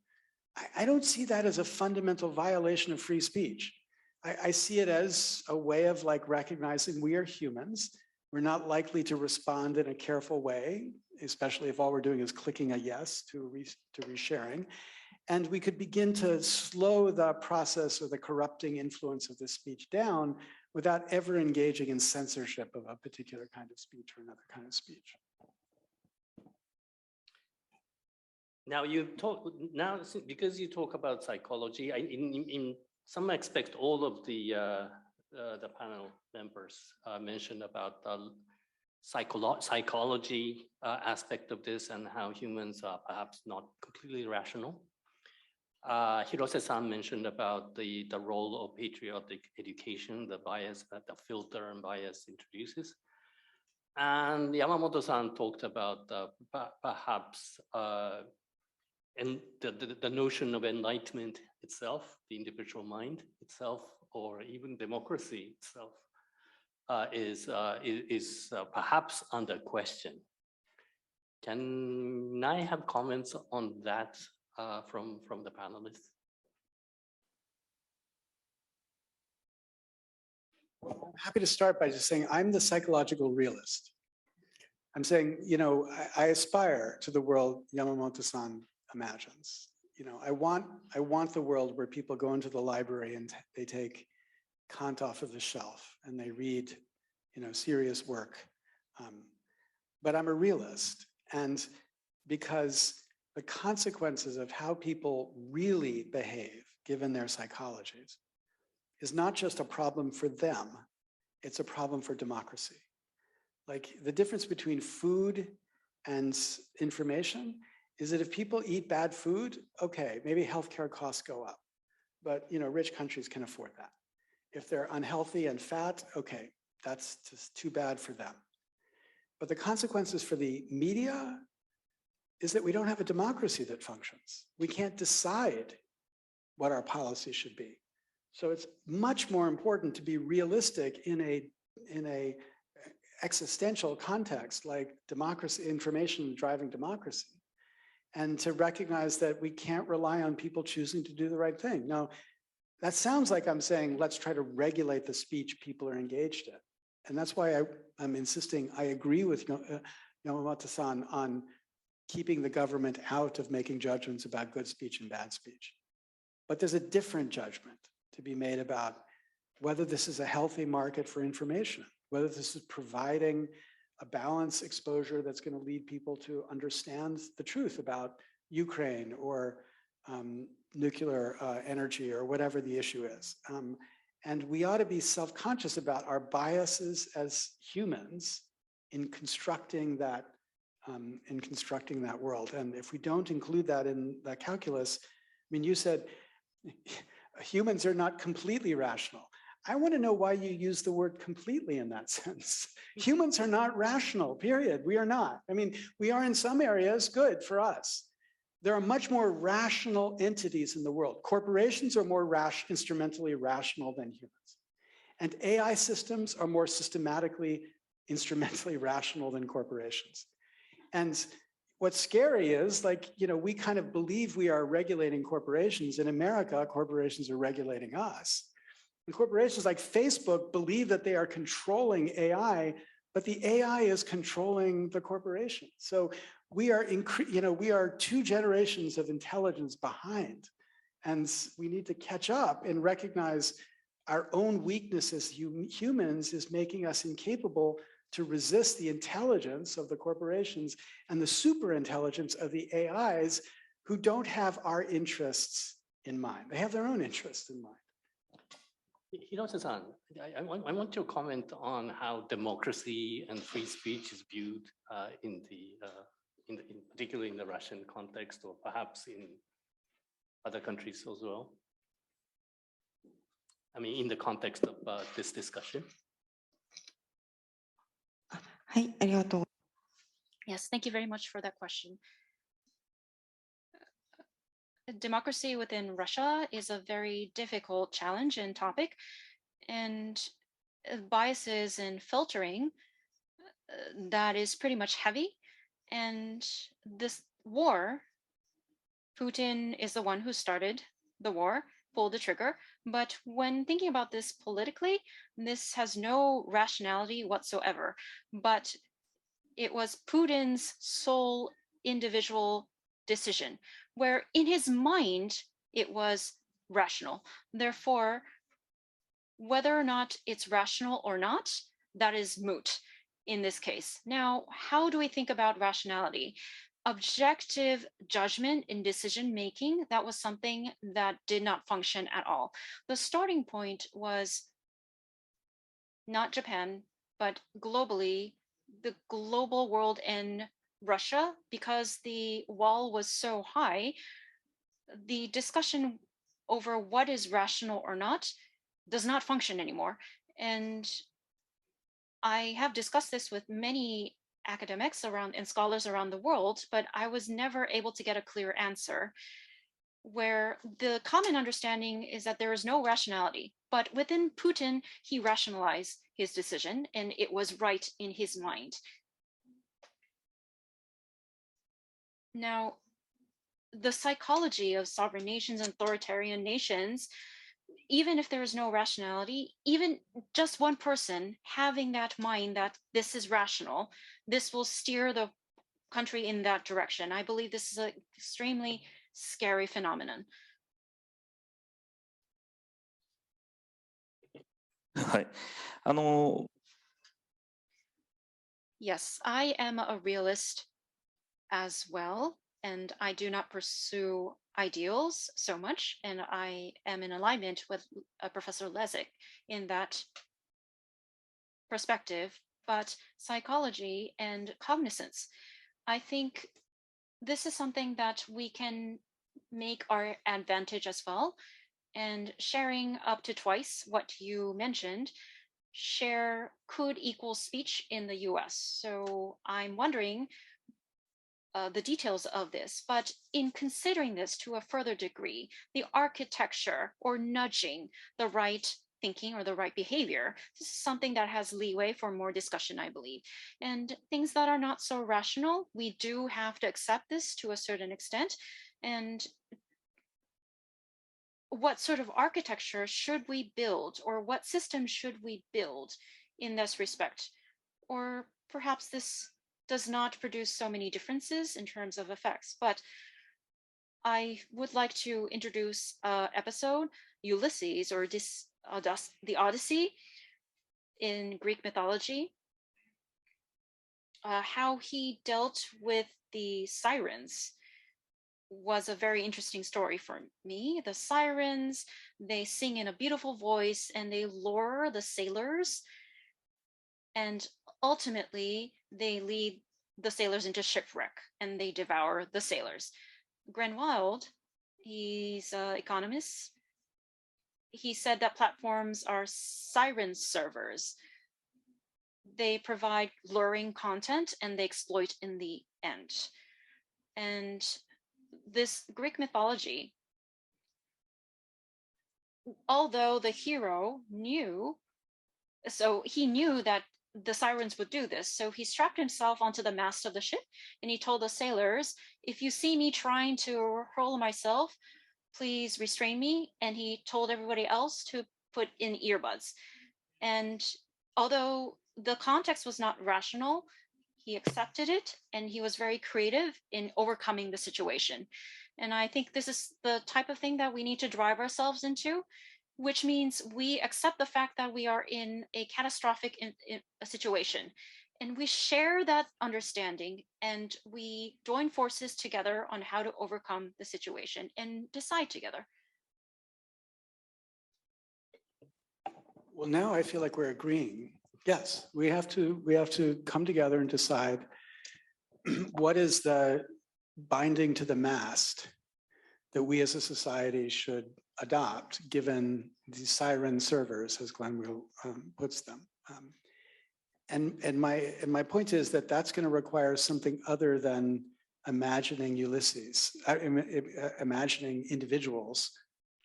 I don't see that as a fundamental violation of free speech. I see it as a way of like recognizing we are humans. We're not likely to respond in a careful way, especially if all we're doing is clicking a yes to resharing. And we could begin to slow the process or the corrupting influence of this speech down without ever engaging in censorship of a particular kind of speech or another kind of speech. Now because you talk about psychology, in some aspect, all of the panel members mentioned about the psychology aspect of this and how humans are perhaps not completely rational. Hirose-san mentioned about the role of patriotic education, the bias that the filter and bias introduces. And Yamamoto-san talked about perhaps and the notion of enlightenment itself, the individual mind itself, or even democracy itself is perhaps under question. Can I have comments on that from the panelists? I'm happy to start by just saying I'm the psychological realist. I'm saying, you know, I aspire to the world Yamamoto-san imagines. You know, I want the world where people go into the library and they take Kant off of the shelf and they read, you know, serious work. But I'm a realist, and because the consequences of how people really behave, given their psychologies, is not just a problem for them, it's a problem for democracy. Like the difference between food and information is that if people eat bad food, okay, maybe healthcare costs go up, but you know, rich countries can afford that. If they're unhealthy and fat, okay, that's just too bad for them. But the consequences for the media is that we don't have a democracy that functions. We can't decide what our policy should be. So it's much more important to be realistic in a existential context like democracy, information driving democracy, and to recognize that we can't rely on people choosing to do the right thing. Now, that sounds like I'm saying, let's try to regulate the speech people are engaged in. And that's why I'm insisting, I agree with Yamamoto-san on keeping the government out of making judgments about good speech and bad speech. But there's a different judgment to be made about whether this is a healthy market for information, whether this is providing a balanced exposure that's going to lead people to understand the truth about Ukraine or nuclear energy or whatever the issue is. And we ought to be self-conscious about our biases as humans in constructing that world. And if we don't include that in the calculus, I mean, you said humans are not completely rational. I want to know why you use the word completely in that sense. Humans are not rational, period. We are not. I mean, we are in some areas, good for us. There are much more rational entities in the world. Corporations are more instrumentally rational than humans. And AI systems are more systematically, instrumentally rational than corporations. And what's scary is, like, you know, we kind of believe we are regulating corporations. In America, corporations are regulating us. And corporations like Facebook believe that they are controlling AI, but the AI is controlling the corporation. So we are, we are 2 generations of intelligence behind, and we need to catch up and recognize our own weakness as humans is making us incapable to resist the intelligence of the corporations and the super intelligence of the AIs who don't have our interests in mind. They have their own interests in mind. Hirose-san, I want your comment on how democracy and free speech is viewed particularly in the Russian context, or perhaps in other countries as well. I mean, in the context of this discussion. Yes, thank you very much for that question. Democracy within Russia is a very difficult challenge and topic, and biases and filtering that is pretty much heavy. And this war, Putin is the one who started the war, pulled the trigger. But when thinking about this politically, this has no rationality whatsoever. But it was Putin's sole individual decision, where in his mind, it was rational. Therefore, whether or not it's rational or not, that is moot in this case. Now, how do we think about rationality? Objective judgment in decision-making, that was something that did not function at all. The starting point was not Japan, but globally, the global world and Russia, because the wall was so high, the discussion over what is rational or not does not function anymore. And I have discussed this with many academics around and scholars around the world, but I was never able to get a clear answer, where the common understanding is that there is no rationality, but within Putin, he rationalized his decision and it was right in his mind. Now, the psychology of sovereign nations and authoritarian nations, even if there is no rationality, even just one person having that mind that this is rational, this will steer the country in that direction. I believe this is an extremely scary phenomenon. はい。Yes, I am a realist as well, and I do not pursue ideals so much, and I am in alignment with Professor Lessig in that perspective. But psychology and cognizance, I think this is something that we can make our advantage as well. And sharing up to twice what you mentioned, share could equal speech in the US. So I'm wondering the details of this, but in considering this to a further degree, the architecture or nudging the right thinking or the right behavior, this is something that has leeway for more discussion, I believe. And things that are not so rational, we do have to accept this to a certain extent. And what sort of architecture should we build, or what system should we build in this respect? Or perhaps this does not produce so many differences in terms of effects, but I would like to introduce an episode, Ulysses, or the Odyssey in Greek mythology, how he dealt with the sirens was a very interesting story for me. The sirens, they sing in a beautiful voice and they lure the sailors, and ultimately they lead the sailors into shipwreck and they devour the sailors. Grenwild, he's an economist. He said that platforms are siren servers. They provide luring content and they exploit in the end. And this Greek mythology, although the hero knew, so he knew that the sirens would do this, so he strapped himself onto the mast of the ship and he told the sailors, if you see me trying to hurl myself, please restrain me. And he told everybody else to put in earbuds. And although the context was not rational, he accepted it and he was very creative in overcoming the situation. And I think this is the type of thing that we need to drive ourselves into, which means we accept the fact that we are in a catastrophic situation. And we share that understanding and we join forces together on how to overcome the situation and decide together. Well, now I feel like we're agreeing. Yes, we have to come together and decide what is the binding to the mast that we as a society should adopt, given the siren servers, as Glenn puts them. And my point is that that's going to require something other than imagining Ulysses, imagining individuals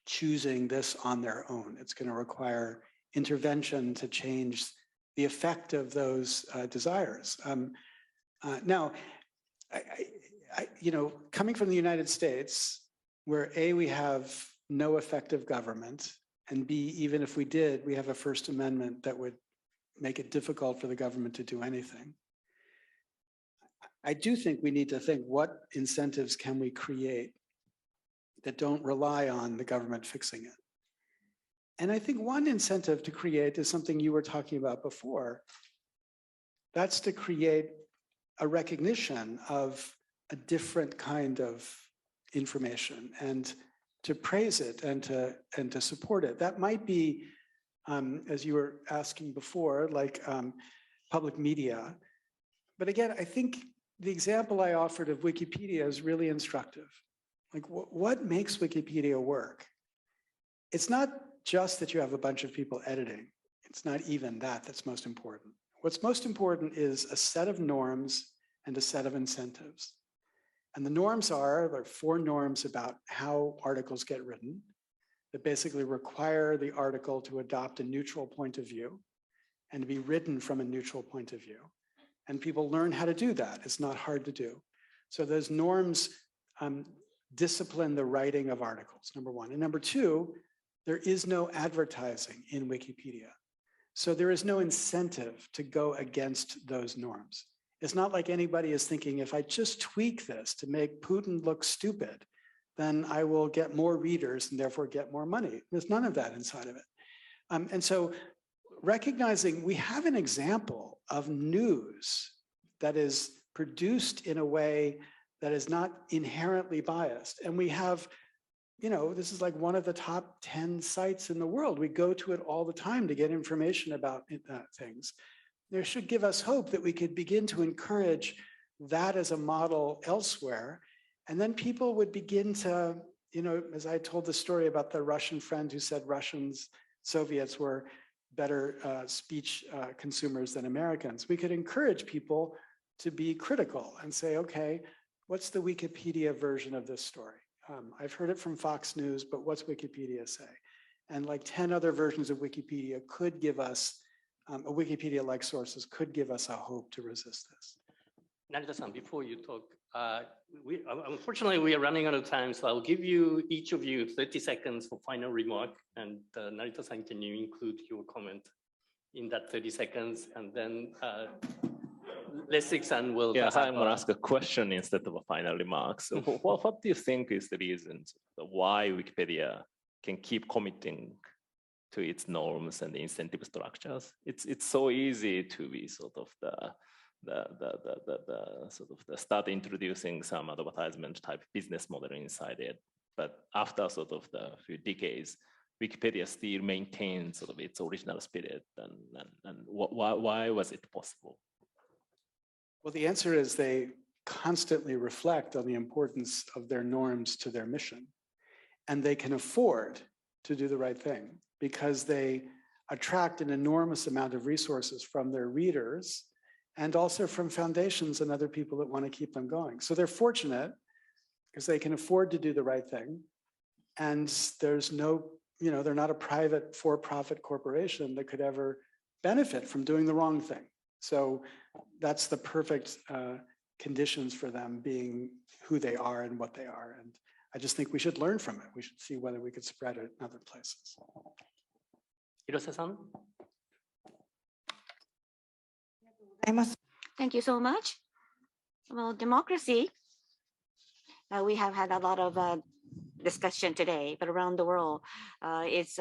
choosing this on their own. It's going to require intervention to change the effect of those desires. Now, coming from the United States, where A, we have no effective government, and B, even if we did, we have a First Amendment that would make it difficult for the government to do anything. I do think we need to think, what incentives can we create that don't rely on the government fixing it? And I think one incentive to create is something you were talking about before. That's to create a recognition of a different kind of information and to praise it and to support it. That might be, as you were asking before, like public media. But again, I think the example I offered of Wikipedia is really instructive. Like, what makes Wikipedia work? It's not just that you have a bunch of people editing. It's not even that that's most important. What's most important is a set of norms and a set of incentives. And the norms there are 4 norms about how articles get written that basically require the article to adopt a neutral point of view and to be written from a neutral point of view. And people learn how to do that. It's not hard to do. So those norms discipline the writing of articles, number one. And number two, there is no advertising in Wikipedia. So there is no incentive to go against those norms. It's not like anybody is thinking, if I just tweak this to make Putin look stupid, then I will get more readers and therefore get more money. There's none of that inside of it. And so recognizing we have an example of news that is produced in a way that is not inherently biased. And we have, you know, this is like one of the top 10 sites in the world. We go to it all the time to get information about things. There should give us hope that we could begin to encourage that as a model elsewhere. And then people would begin to, you know, as I told the story about the Russian friend who said Soviets were better speech consumers than Americans. We could encourage people to be critical and say, okay, what's the Wikipedia version of this story? I've heard it from Fox News, but what's Wikipedia say? And like 10 other versions of Wikipedia could give us, a Wikipedia-like sources could give us a hope to resist this. Narita-san, before you talk, unfortunately we are running out of time, so I'll give you, each of you, 30 seconds for final remark. And Narita-san, can you include your comment in that 30 seconds? And then Lessig-san will. Yes, I'm going to ask a question instead of a final remark. So what do you think is the reason why Wikipedia can keep committing to its norms and the incentive structures? It's so easy to be sort of start introducing some advertisement type business model inside it. But after sort of the few decades, Wikipedia still maintains sort of its original spirit. And why was it possible? Well, the answer is they constantly reflect on the importance of their norms to their mission. And they can afford to do the right thing because they attract an enormous amount of resources from their readers and also from foundations and other people that want to keep them going. So they're fortunate because they can afford to do the right thing. And there's no, you know, they're not a private for-profit corporation that could ever benefit from doing the wrong thing. So that's the perfect conditions for them being who they are and what they are. And I just think we should learn from it. We should see whether we could spread it in other places. Hirose-san? Thank you so much. Well, democracy, we have had a lot of discussion today, but around the world, it's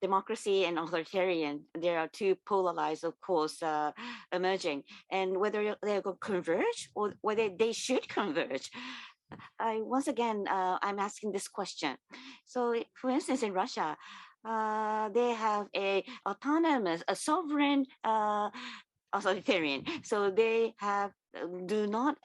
democracy and authoritarian. There are two polarized, of course, emerging, and whether they will converge or whether they should converge. Once again, I'm asking this question. So, for instance, in Russia, they have a autonomous, a sovereign authoritarian. So they have do not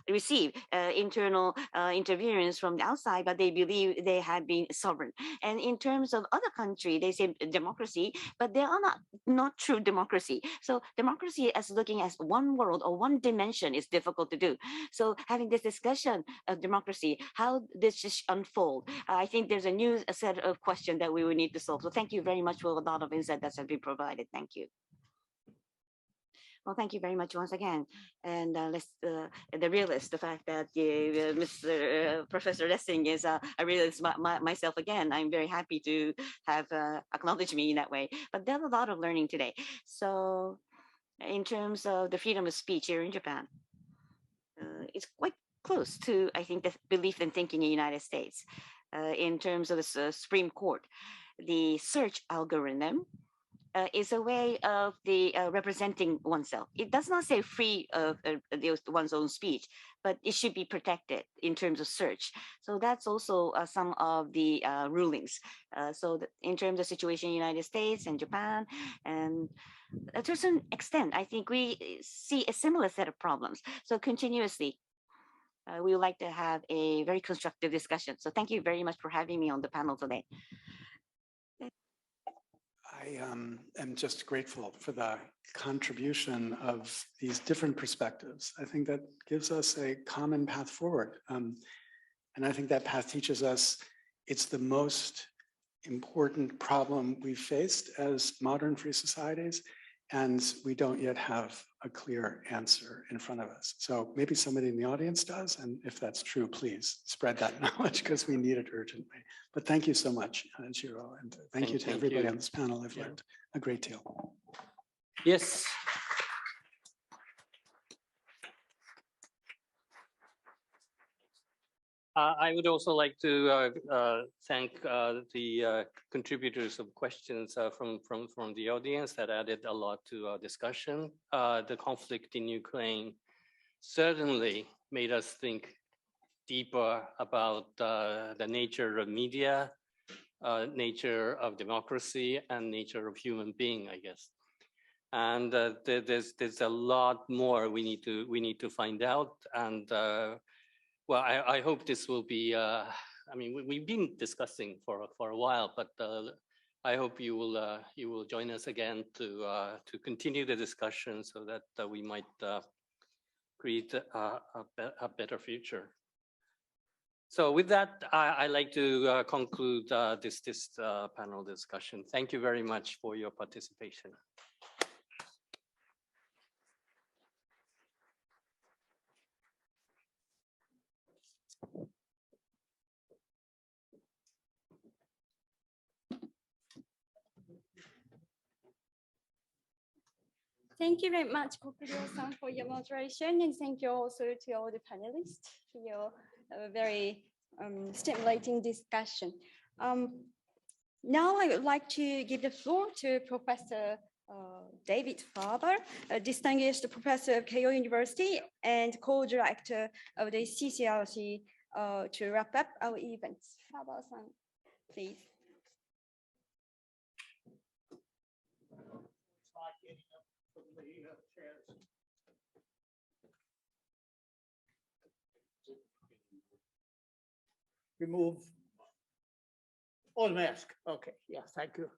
receive internal interference from the outside, but they believe they have been sovereign. And in terms of other countries, they say democracy, but they are not true democracy. So democracy as looking as one world or one dimension is difficult to do. So having this discussion of democracy, how this should unfold, I think there's a new set of questions that we will need to solve. So thank you very much for a lot of insight that has been provided. Thank you. Well, thank you very much once again. And the realist, the fact that Mr. Professor Lessig is a realist myself again, I'm very happy to have acknowledged me in that way. But there's a lot of learning today. So in terms of the freedom of speech here in Japan, it's quite close to, I think, the belief and thinking in the United States. In terms of the Supreme Court, the search algorithm is a way of the representing oneself. It does not say free of one's own speech, but it should be protected in terms of search. So that's also some of the rulings. So in terms of situation in the United States and Japan, and to a certain extent, I think we see a similar set of problems. So continuously, we would like to have a very constructive discussion. So thank you very much for having me on the panel today. I am just grateful for the contribution of these different perspectives. I think that gives us a common path forward. And I think that path teaches us it's the most important problem we've faced as modern free societies. And we don't yet have a clear answer in front of us. So maybe somebody in the audience does. And if that's true, please spread that knowledge because we need it urgently. But thank you so much, Jiro. And thank you to everybody on this panel. I've learned a great deal. Yes. I would also like to thank the contributors of questions from the audience that added a lot to our discussion. The conflict in Ukraine certainly made us think deeper about the nature of media, nature of democracy, and nature of human being, I guess. And there's a lot more we need to find out. And well, I hope this will be. I mean, we've been discussing for a while, but I hope you will join us again to continue the discussion so that we might create a better future. So with that, I'd like to conclude this panel discussion. Thank you very much for your participation. Thank you very much, Kokuryo-san, for your moderation, and thank you also to all the panelists for your very stimulating discussion. Now I would like to give the floor to Professor David Faber, a distinguished professor of Keio University and co-director of the CCRC, to wrap up our events. Faber-san, please. Remove all mask. Okay, yeah, thank you.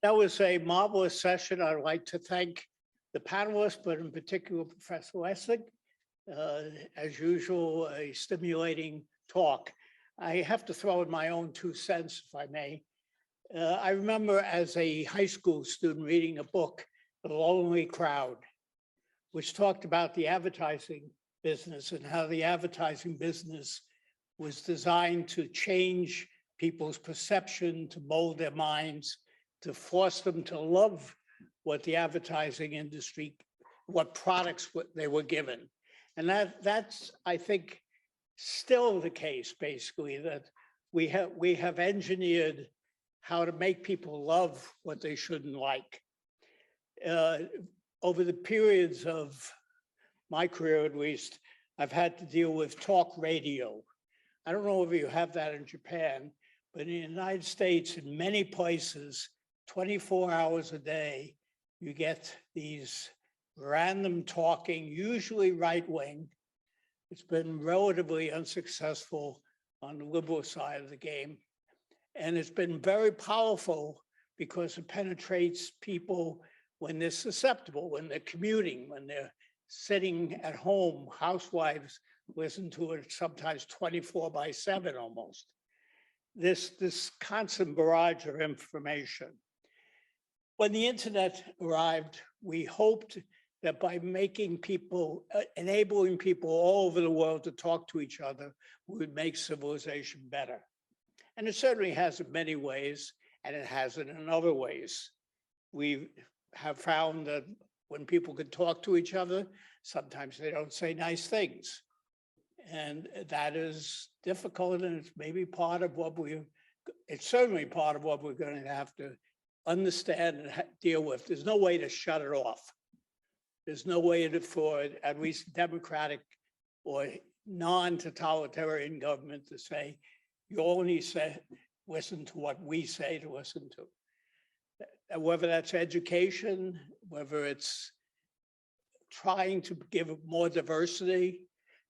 That was a marvelous session. I'd like to thank the panelists, but in particular, Professor Lessig. As usual, a stimulating talk. I have to throw in my own 2 cents, if I may. I remember as a high school student reading a book, The Lonely Crowd, which talked about the advertising business and how the advertising business was designed to change people's perception, to mold their minds, to force them to love what the advertising industry, what products they were given. And that's, I think, still the case, basically, that we have engineered how to make people love what they shouldn't like. Over the periods of my career, at least, I've had to deal with talk radio. I don't know if you have that in Japan, but in the United States, in many places, 24 hours a day, you get these random talking, usually right-wing. It's been relatively unsuccessful on the liberal side of the game. And it's been very powerful because it penetrates people when they're susceptible, when they're commuting, when they're sitting at home. Housewives listen to it sometimes 24/7 almost. This constant barrage of information. When the internet arrived, we hoped that by making people, enabling people all over the world to talk to each other, we would make civilization better. And it certainly has in many ways, and it has it in other ways. We have found that when people can talk to each other, sometimes they don't say nice things. And that is difficult, and it's maybe part of what it's certainly part of what we're going to have to understand and deal with. There's no way to shut it off. There's no way for at least democratic or non-totalitarian government to say, you only listen to what we say to listen to. Whether that's education, whether it's trying to give more diversity,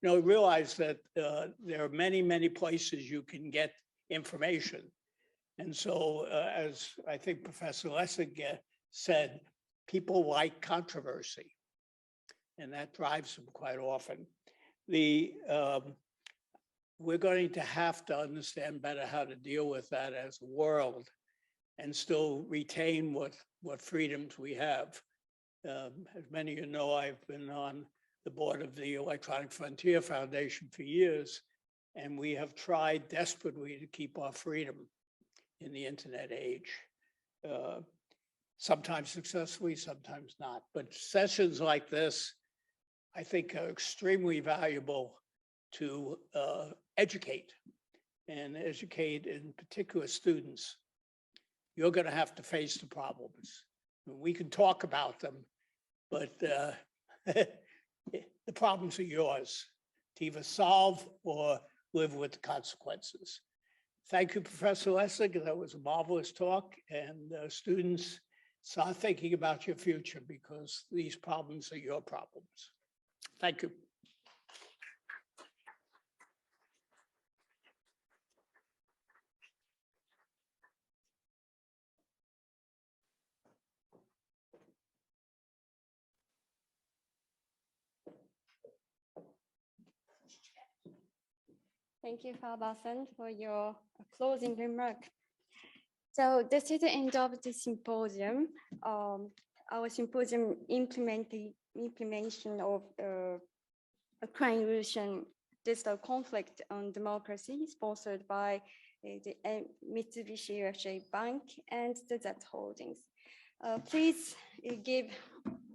realize that there are many, many places you can get information. And so, as I think Professor Lessig said, people like controversy, and that drives them quite often. We're going to have to understand better how to deal with that as a world. and still retain what freedoms we have. As many of you know, I've been on the board of the Electronic Frontier Foundation for years, and we have tried desperately to keep our freedom in the internet age. Sometimes successfully, sometimes not. But sessions like this, I think, are extremely valuable to educate, and educate in particular students. You're going to have to face the problems. We can talk about them, but the problems are yours to either solve or live with the consequences. Thank you, Professor Lessig. That was a marvelous talk, and students, start thinking about your future because these problems are your problems. Thank you. Thank you, Fabasan, for your closing remark. So this is the end of the symposium. Our symposium implementation of Ukraine Russian digital conflict on democracy, sponsored by the Mitsubishi UFJ Bank and the Z Holdings. Please give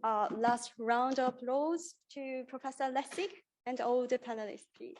a last round of applause to Professor Lessig and all the panelists, please.